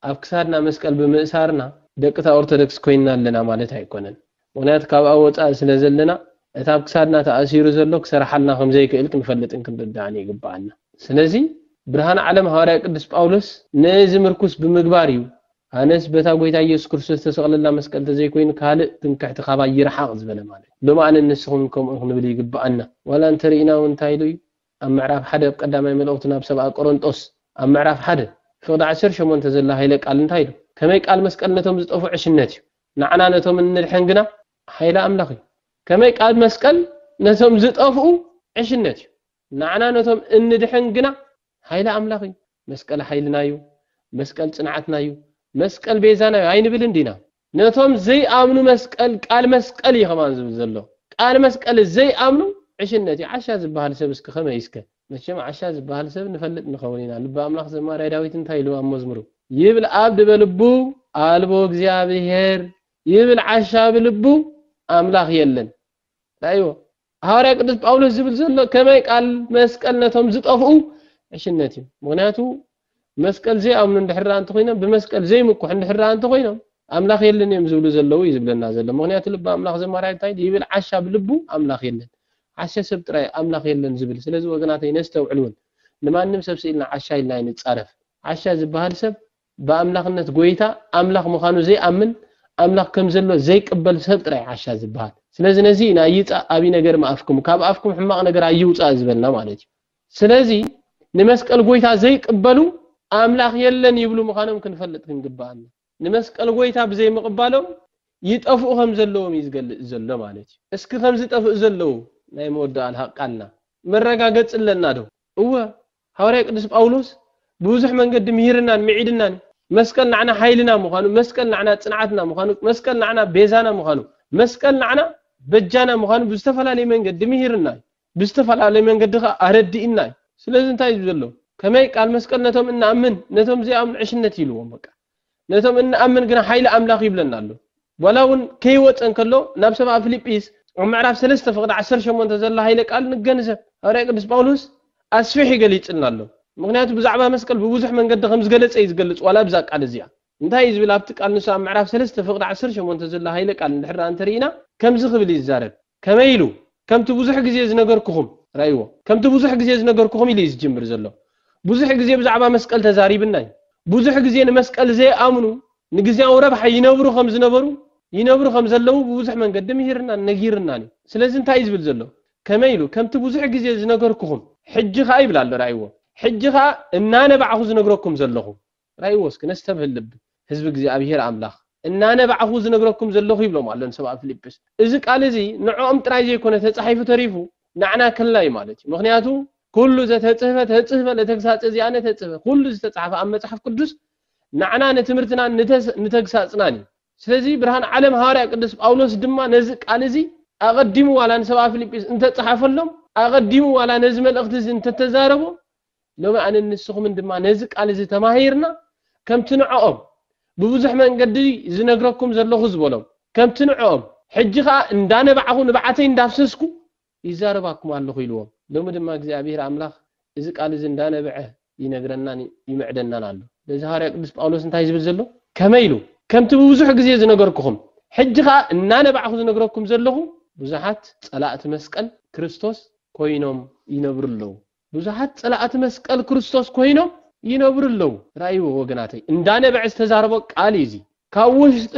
ኣብ ክሳድና መስቀል ብምእሳርና ደቅታ ኦርቶዶክስ ኮይና ኣለና ማለት ኣይኮነን ምክንያቱ ካብኣ ወፃእ ስለ ዘለና እታ ኣብ ክሳድና ተኣሲሩ ዘሎ ክሰርሓልና ከም ዘይክእል ክንፈልጥን ክንርዳእን ይግባአና ስለዚ ብርሃን ዓለም ሐዋርያ ቅዱስ ጳውሎስ ነዚ ምርኩስ ብምግባር እዩ ኣነስ በታ ጎይታ ኢየሱስ ክርስቶስ ተሰቅለላ መስቀል ተዘይኮይኑ ካልእ ትንክሕቲ ካባ ይርሓቕ ዝበለ ማለት ብማዕነ ንስኹም ከምኡ ክንብል ይግባአና ወላ እንተሪኢና እንታይ ኢሉ ኣብ ምዕራፍ 1 ኣብ ቀዳማይ መልእኽቱ ናብ ሰብኣ ቆሮንጦስ ኣብ ምዕራፍ 1 ፍቅዲ 18 ዘላ ሃይለ ቃል እንታይ ኢሉ ከመይ ቃል መስቀል ነቶም ዝጠፉ ዕሽነት እዩ ንዓና ነቶም እንድሕን ግና ሃይለ ኣምላኽ እዩ ከመይ ቃል መስቀል ነቶም ዝጠፉ ዕሽነት እዩ ንዓና ነቶም እንድሕን ግና ሃይለ ኣምላኽ እዩ መስቀል ሃይልና እዩ መስቀል ጽንዓትና እዩ መስቀል ቤዛና እዩ ኣይንብል እንዲና ነቶም ዘይኣምኑ መስቀል ቃል መስቀል ይኸማን ዝብል ዘሎ ቃል መስቀል ዘይኣምኑ ዕሽነት ዓሻ ዝበሃል ሰብ እስከ ከመይ እስከ መቸም ዓሻ ዝበሃል ሰብ ንፈልጥ ንኸውን ኢና ልበ ኣምላኽ ዘማርያ ዳዊት እንታይ ኢሉ ኣብ መዝሙሩ ይብል ኣብ በልቡ ኣልቦ እግዚአብሔር ይብል ዓሻ በልቡ ኣምላኽ የለን ዳይዎ ሐዋርያ ቅዱስ ጳውሎስ ዝብል ዘሎ ከመይ ቃል መስቀል ነቶም ዝጠፍኡ ዕሽነት እዩ ምክንያቱ መስቀል ዘይኣምኑ እንድሕራ እንተ ኮይኖም ብመስቀል ዘይምኩሕ እንድሕራ እንተ ኮይኖም ኣምላኽ የለን እዮም ዝብሉ ዘለዉ ይዝብለና ዘሎ ምክንያቱ ልበ ኣምላኽ ዘማርያ እንታይ ይብል ዓሻ በልቡ ኣምላኽ የለን ዓሻ ሰብ ጥራይ ኣምላኽ የለን ዝብል ስለዚ ወገናተይ ነስተውዕሉን ንማንም ሰብ ስኢልና ዓሻ ኢልና ይንጻረፍ ዓሻ ዝበሃል ሰብ በኣምላኽነት ጎይታ ኣምላኽ ምዃኑ ዘይኣምን ኣምላኽ ከም ዘሎ ዘይቅበል ሰብ ጥራይ ዓሻ ዝበሃል ስለዚ ነዚ ኢና ይጻ ኣቢ ነገር ማኣፍኩም ካብ ኣፍኩም ሕማቕ ነገር ኣይውጻእ ዝበልና ማለት እዩ ስለዚ ንመስቀል ጎይታ ዘይቅበሉ ኣምላኽ የለን ይብሉ ምዃኖም ክንፈልጥ ክንግባአና ንመስቀል ጎይታ ብዘይ ምቕባሎም ይጠፍኡ ከም ዘለዎም ይዝገልጽ ዘሎ ማለት እዩ እስኪ ከም ዝጠፍኡ ዘለዉ ናይ መወዳእ አልሐቃልና መረጋገጽ ለና ዶ እወ ሐዋርያ ቅዱስ ጳውሎስ ብዙሕ መንገዲ ምሂርናን ምዒድናን መስቀል ንዓና ኃይልና ምዃኑ መስቀል ንዓና ጽንዓትና ምዃኑ መስቀል ንዓና ቤዛና ምዃኑ መስቀል ንዓና በጃና ምዃኑ ብዝተፈላለየ መንገዲ ምሂርና ብዝተፈላለየ መንገዲ ኣረዲእና ስለዚ እንታይ ዘሎ ከመይ ቃል መስቀል ነቶም እንኣምን ነቶም ዘይኣምኑ ዕሽነት ይልዎም በቃ ነቶም እንኣምን ግን ኃይለ ኣምላኽ ይብለና ኣሎ ወላውን ከይወፀን ከሎ ናብ ሰብኣ ፊልጵስ ምዕራፍ 3 ፍቅዲ 18 ዘላ ሃይለ ቃል ንገንዘብ ሐዋርያ ቅዱስ ጳውሎስ ኣስፊሕ ይገልጽልና ኣሎ ምክንያቱ ብዛዕባ መስቀል ብብዙሕ መንገዲ ከም ዝገለጸ ይዝገልጽ ዋላ ብዛ ቃል እዚኣ እንታይ ዝብል ኣብቲ ቃል ንሱ ኣብ ምዕራፍ 3 ፍቅዲ 18 ዘላ ሃይለ ቃል እንድሕራ እንተሪኢና ከምዚ ክብል ይዛረብ ከመይ ኢሉ ከምቲ ብዙሕ ግዜ ዝነገርኩኹም ራይዎ ከምቲ ብዙሕ ግዜ ዝነገርኩኹም ኢሉ ይዝጅምር ዘሎ ብዙሕ ግዜ ብዛዕባ መስቀል ተዛሪብና ብዙሕ ግዜ ንመስቀል ዘይኣምኑ ንግዚያዊ ረብሓ ይነብሩ ከም ዝነበሩ ይነብሩ ከም ዘለዉ ብብዙሕ መንገዲ ምሂርና ነጊርና ስለዚ እንታይ ዝብል ዘሎ ከመይ ኢሉ ከምቲ ብዙሕ ግዜ ዝነገርኩኹም ሕጂ ኸ ይብል ኣሎ ራይዎ ሕጂ ኸ እናነባዕኹ ዝነግረኩም ዘለኹ ራይዎ እስኪ ነስተብህል ልብ ህዝቢ እግዚአብሔር ኣምላኽ እናነባዕኹ ዝነግረኩም ዘለኹ ይብሎም ኣሎ ሰብኣ ፊልጵስ እዚ ቃል እዚ ንዖም ጥራይ ዘይኮነ ተጻሒፉ ተሪፉ ንዓና ከላይ ማለት እዩ ምክንያቱ ኩሉ ተጽሕፈ ለተግሳጽ እዚኣነ ተጽሕፈ ኩሉ ዝተጻሕፈ ኣብ መጽሓፍ ቅዱስ ንዓና ንትምህርትና ንተግሳጽናኒ ስለዚ ብርሃን ዓለም ሐዋርያ ቅዱስ ጳውሎስ ድማ ነዚ ቃል እዚ ኣቀዲሙ ዋላ ንሰብኣ ፊልጵስ እንተጻሕፈሎም ኣቀዲሙ ዋላ ነዚ መልእኽቲ እዚ እንተተዛረቦ لو ما أنا نسخم من دم نزق على زي تماهيرنا كم تنعقم بوزح من قدي زنقركم زلوا خزبولهم كم تنعقم حجها إندانا بعهون بعتين دافسسكو يزاربكم الله خيلوهم لو ما دم እግዚአብሔር አምላክ إذا قال زندانا بعه ينقرنا يمعدنا نالو لزهار يقدس باولوس انتي يزبل زلو كميلو كم تبوزح غزي زنقركم حجها إنانا بعه زنقركم زلهم بزحات صلاة مسقل ክርስቶስ ኮይኖም ይነብሩለው ብዙሃት ጸላአት መስቀል ክርስቶስ ኮይኖም ይነብሩለው ራእዩ ወገናተይ እንዳነ በዕስ ተዛርቦ ቃል ይዚ ካውሽጥ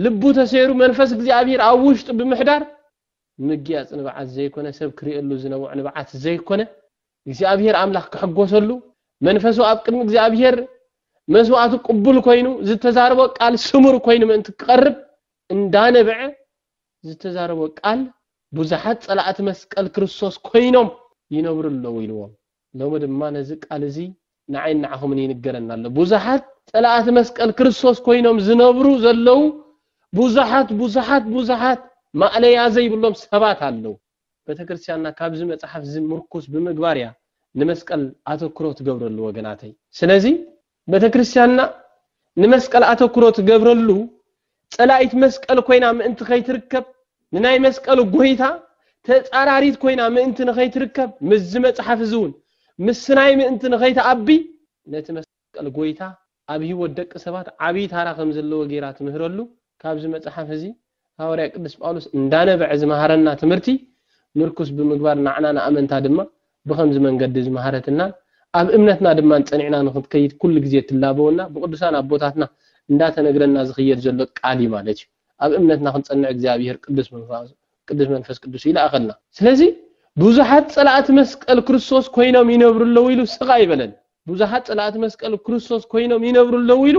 ልቡ ተሰይሩ መንፈስ እግዚአብሔር አውሽጥ በመሕዳር ምግያ ጽንባዓት ዘይኮነ ሰብ ክሪእሉ ዝነውዕ ንባዓት ዘይኮነ እግዚአብሔር አምላክ ከሐጎሰሉ መንፈሱ አብቅም እግዚአብሔር መስዋዕቱ ቅቡል ኮይኑ ዝተዛርቦ ቃል ስሙር ኮይኑ ምን ትቀርብ እንዳነ በዕ ዝተዛርቦ ቃል ብዙሃት ጸላአት መስቀል ክርስቶስ ኮይኖም ይነብሩለው ይልዎም ለው ድማ ነዚ ቃል እዚ ንዓይን ንዓኹምን ይንገረናል ብዙሃት ጸላአት መስቀል ክርስቶስ ኮይኖም ዝነብሩ ዘለው ብዙሃት ማዕለያ ዘይብሎም ሰባት አለው በተክርስቲያንና ካብዚ መጽሐፍ ዝምርኩስ በመግባርያ ንመስቀል አተኩሮት ገብረሉ ወገናተይ ስለዚህ በተክርስቲያንና ንመስቀል አተኩሮት ገብረሉ ጸላኢት መስቀል ኮይና ምእንቲ ከይትርከብ ንናይ መስቀል ጎይታ ተጻራሪት ኮይና ምእንቲ ንኸይትርከብ ምዝ መጽሐፍ ዝውን ምስናይ ምእንቲ ንኸይተአቢ ነቲ መስቀል ጎይታ አብይ ወደቅ ሰባት አብይ ታራ ከም ዘለዎ ጌራት ምህረሉ ካብዚ መጽሐፍ እዚ ሐዋርያ ቅዱስ ጳውሎስ እንዳነበዕ ዝማሃረና ትምርቲ ምርኩስ ብምግባር ናዕናና አመንታ ድማ በኸምዝ መንገድ ዝማሃረትና አብ እምነትና ድማ ጸኒዕና ንኽትከይድ ኩሉ ግዜ ትላበውና በቅዱሳን አቦታትና እንዳተነግረና ዝኽየድ ዘሎ ቃል ማለት አብ እምነትና ክንጸንዕ እግዚአብሔር ቅዱስ መንፈስ ቅዱስ ይላአኸልና ስለዚህ ብዙሃት ጸላአት መስቀል ክርስቶስ ኮይኖም ይነብሩለው ይሉ ስቃ ይበለን ብዙሃት ጸላአት መስቀል ክርስቶስ ኮይኖም ይነብሩለው ይሉ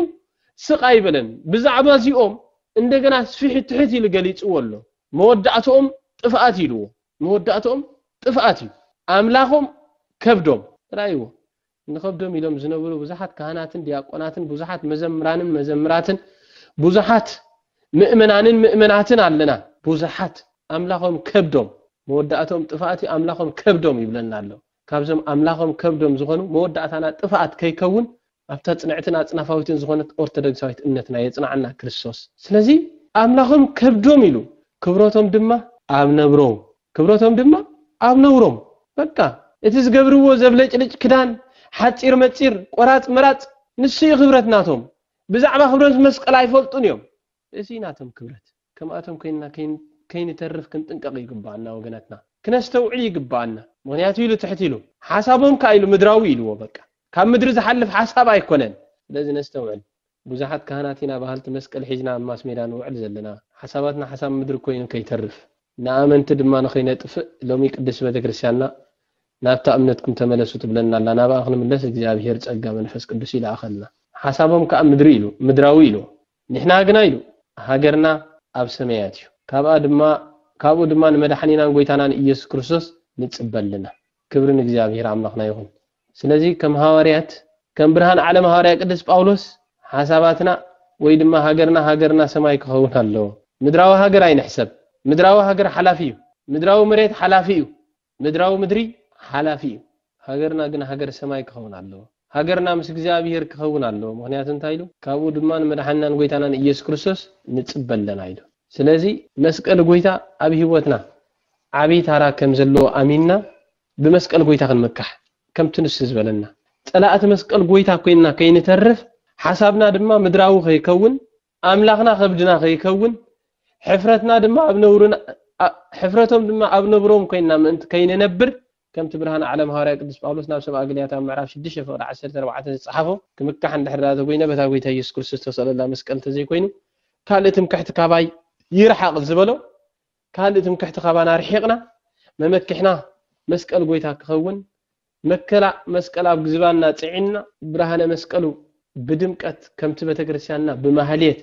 ስቃ ይበለን ብዛዕባ ዚኦም እንደገና ስፊሕ ትሕት ይል ገሊጽወሎ መወዳእቶም ጥፋት ይሉ መወዳእቶም ጥፋት ይሉ አምላኾም ከብዶም ራይዎ ንከብዶም ኢሎም ዝነብሩ ብዙሃት ካህናትን ዲያቆናትን ብዙሃት መዘምራትን ብዙሃት ምእመናትን አለና ብዙሃት አምላኾም ከብዶም መወዳእቶም ጥፋት አምላኾም ከብዶም ይብለናል ካብዞም አምላኾም ከብዶም ዝኾኑ መወዳእታና ጥፋት ከይከውን አፍታ ጽንዕትና ጽናፋዊትን ዝኾነት ኦርቶዶክሳዊት እምነትና የጽናዕና ክርስቶስ ስለዚህ አምላኾም ከብዶም ይሉ ክብሮቶም ድማ አብነብሮም በቃ እቲ ዝገብርዎ ዘብለጭልጭ ክዳን ሓፂር መፂር ቆራጽ መራጽ ንስይ ክብረትናቶም ብዛዕባ ክብረት መስቀል አይፈልጡን እዮም እዚ ናቶም ክብረት ከማቶም ከይንተርፍ ክንጥንቀቕ ይግባአና ወገናትና ክነስተውዕል ይግባአና ምክንያቱ ይሉ ትሕት ይሉ ሓሳቦም ካይሉ ምድራዊ ይልዎ በቃ ካብ ምድሪ ዝሓልፍ ሓሳብ አይኮነን ስለዚህ ነስተውዕል ብዙሃት ካህናቲና ባህልቲ መስቀል ሒዝና ማስ ሜዳ ንውዕል ዘለና ሓሳባትና ሓሳብ ምድሪ ኮይኑ ከይተርፍ ንአመንቲ ድማ ንኸይነጥፍ ሎሚ ቅዱስ ቤተክርስቲያንና ናብታ እምነትኩም ተመለሱ ትብለናላ ናብኣ ክንምለስ እግዚአብሔር ጸጋ መንፈስ ቅዱስ ይላአኸልና ሓሳቦም ከዓ ምድራዊ ይሉ ንሕና ግና ይሉ ሃገርና ኣብ ሰማያት እዩ ካብኡ ድማ ንመድሓኒናን ጎይታናን ኢየሱስ ክርስቶስ ንጽበልና ክብርን እግዚአብሔር አምላኽና ይሁን ስለዚህ ከም ሐዋርያት ከም ብርሃን ዓለም ሐዋርያ ቅዱስ ጳውሎስ ሓሳባትና ወይ ድማ ሃገርና ሰማይ ክኸውን ኣለዎ ምድራዊ ሃገር አይንሕሰብ ምድራዊ ሃገር ሓላፊ እዩ ምድራዊ መሬት ሓላፊ እዩ ምድራዊ ምድሪ ሓላፊ እዩ ሃገርና ግን ሃገር ሰማይ ክኸውን ኣለዎ ሃገርና ምስ እግዚአብሔር ክኸውን ኣለዎ ምክንያቱ እንታይ ኢሉ ካብኡ ድማ ንመድሓኒናን ጎይታናን ኢየሱስ ክርስቶስ ንጽበልና ኢሉ ስለዚህ መስቀል ጎይታ ኣብ ህይወትና ዓቢይ ታራ ከም ዘለዎ አሚንና በመስቀል ጎይታ ክንመካሕ ከም ትንስ ዝበለና ጸላአት መስቀል ጎይታ ኮይና ከይንተርፍ ሓሳብና ድማ ምድራዊ ከይከውን አምላኽና ከብድና ከይከውን ሕፍረትና ድማ ሕፍረቶም ድማ ኣብነብሮም ኮይና ምእንቲ ከይነብር ከምቲ ብርሃን ዓለም ሐዋርያ ቅዱስ ጳውሎስ ናብ ሰብአ ገላትያ ምዕራፍ 6 ፍቅዲ 14 ዝጻሓፎ ክምካሕ እንድሕራተ ኮይነ በታ ጎይታ ኢየሱስ ክርስቶስ ተሰለላ መስቀል ተዘይኮይኑ ካልእትም ከሕቲ ካባይ ይርሓቅ ዝበሎ ካልእትም ከሕቲ ካባና ርሒቅና መመክሕና መስቀል ጎይታ ክኸውን መከላ መስቀል ኣብ ግዝባና ጽዒና ብርሃነ መስቀሉ ብድምቀት ከምቲ ቤተክርስቲያንና ብማህሌት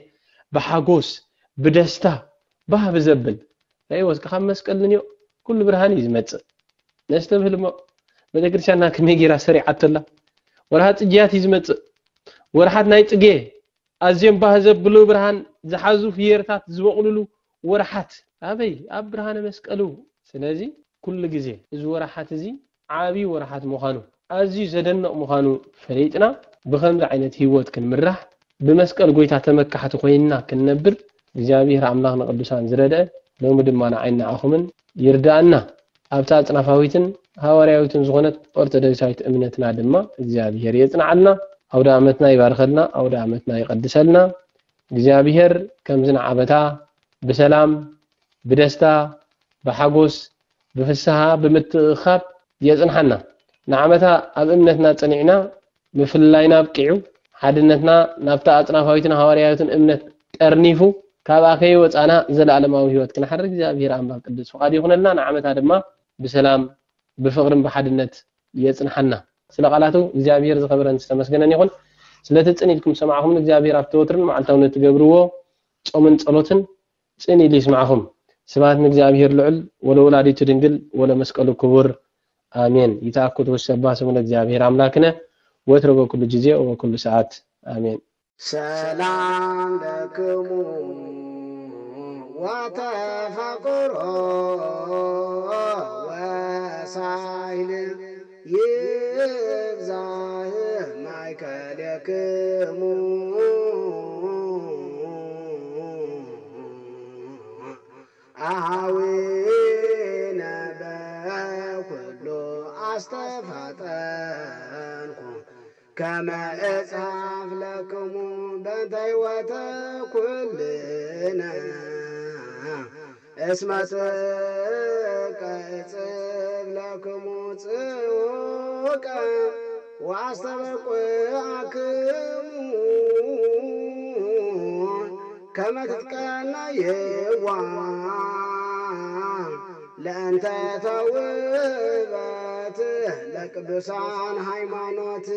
በሓጎስ በደስታ ባህ በዘብል አይወስ ካብ መስቀል ንዮ ኩሉ ብርሃን ይዝመጽእ ነስተብህልሞ ቤተክርስቲያንና ከመጌራ ሰሪዓተላ ወርሃት ጽጌያት ይዝመጽእ ወርሃት ናይ ጽጌ ኣዝየም ባህ ዘብሉ ብርሃን ዝሓዙ ፍየርታት ዝበቕሉሉ ወርሃት አበይ ኣብ ብርሃነ መስቀሉ ስለዚህ ኩሉ ግዜ እዚ ወርሃት እዚ ዓቢ ወርሃት ምዃኑ أزي زدنا مخانو فريتنا بخمر عينة هيوت كنمرح بمسكال قويتا تمكحة خوينا كننبر እግዚአብሔር አምላክና ቅዱሳን ዝረደ ለምድማና አይና አኹምን ይርዳና አብታት ጽናፋዊትን ሐዋርያዊትን ዝኾነት ኦርቶዶክሳዊት እምነትና ድማ እግዚአብሔር የጽናዓልና አውደ ዓመትና ይባርከልና አውደ ዓመትና ይቀድሰልና እግዚአብሔር ከምዝና ዓበታ በሰላም በደስታ በሐጎስ በፍስሐ በመትኻብ የጽንሐና ንዓመታ ኣብ እምነትና ጽኒዕና ምፍላይና ብቂዑ ሓድነትና ናብታ ጽናፋዊትን ሐዋርያዊትን እምነት ጠርኒፉ ካብ ኣኸይ ወፃና ዘለዓለማዊ ህይወት ክንሓርግ እግዚአብሔር አምላክ ቅዱስ ፈቃድ ይኹነልና ንዓመታ ድማ በሰላም በፍቅርን በሓድነት የጽንሐና ስለቃላቱ እግዚአብሔር ዝኸበረን ዝተመስገነን ይኹን ስለተጽኒልኩም ሰማዕኹም እግዚአብሔር ኣብተወትርን መዓልታውነት ትገብርዎ ጾምን ጸሎትን ጽኒል ይስማዕኹም ስብሐት እግዚአብሔር ልዑል ወለወላዲቱ ድንግል ወለመስቀሉ ክቡር አሜን ይታኩት ወሰባ ስሙን እግዚአብሔር አምላክነ ወትሮ በኩሉ ጊዜ ወበኩሉ ሰዓት አሜን ሰላም ለክሙ ወተፋቅሮ ወሳይል ይብዛህ ማእከለክሙ አሃዊነ በኩሉ አስተፋጠንኩ كما أصحف لكم بنتيوة كلنا اسمتك أصف لكم تسوكا واستبقعكم كما تتكنا يوان لأنت توبت لك بسان هيمانات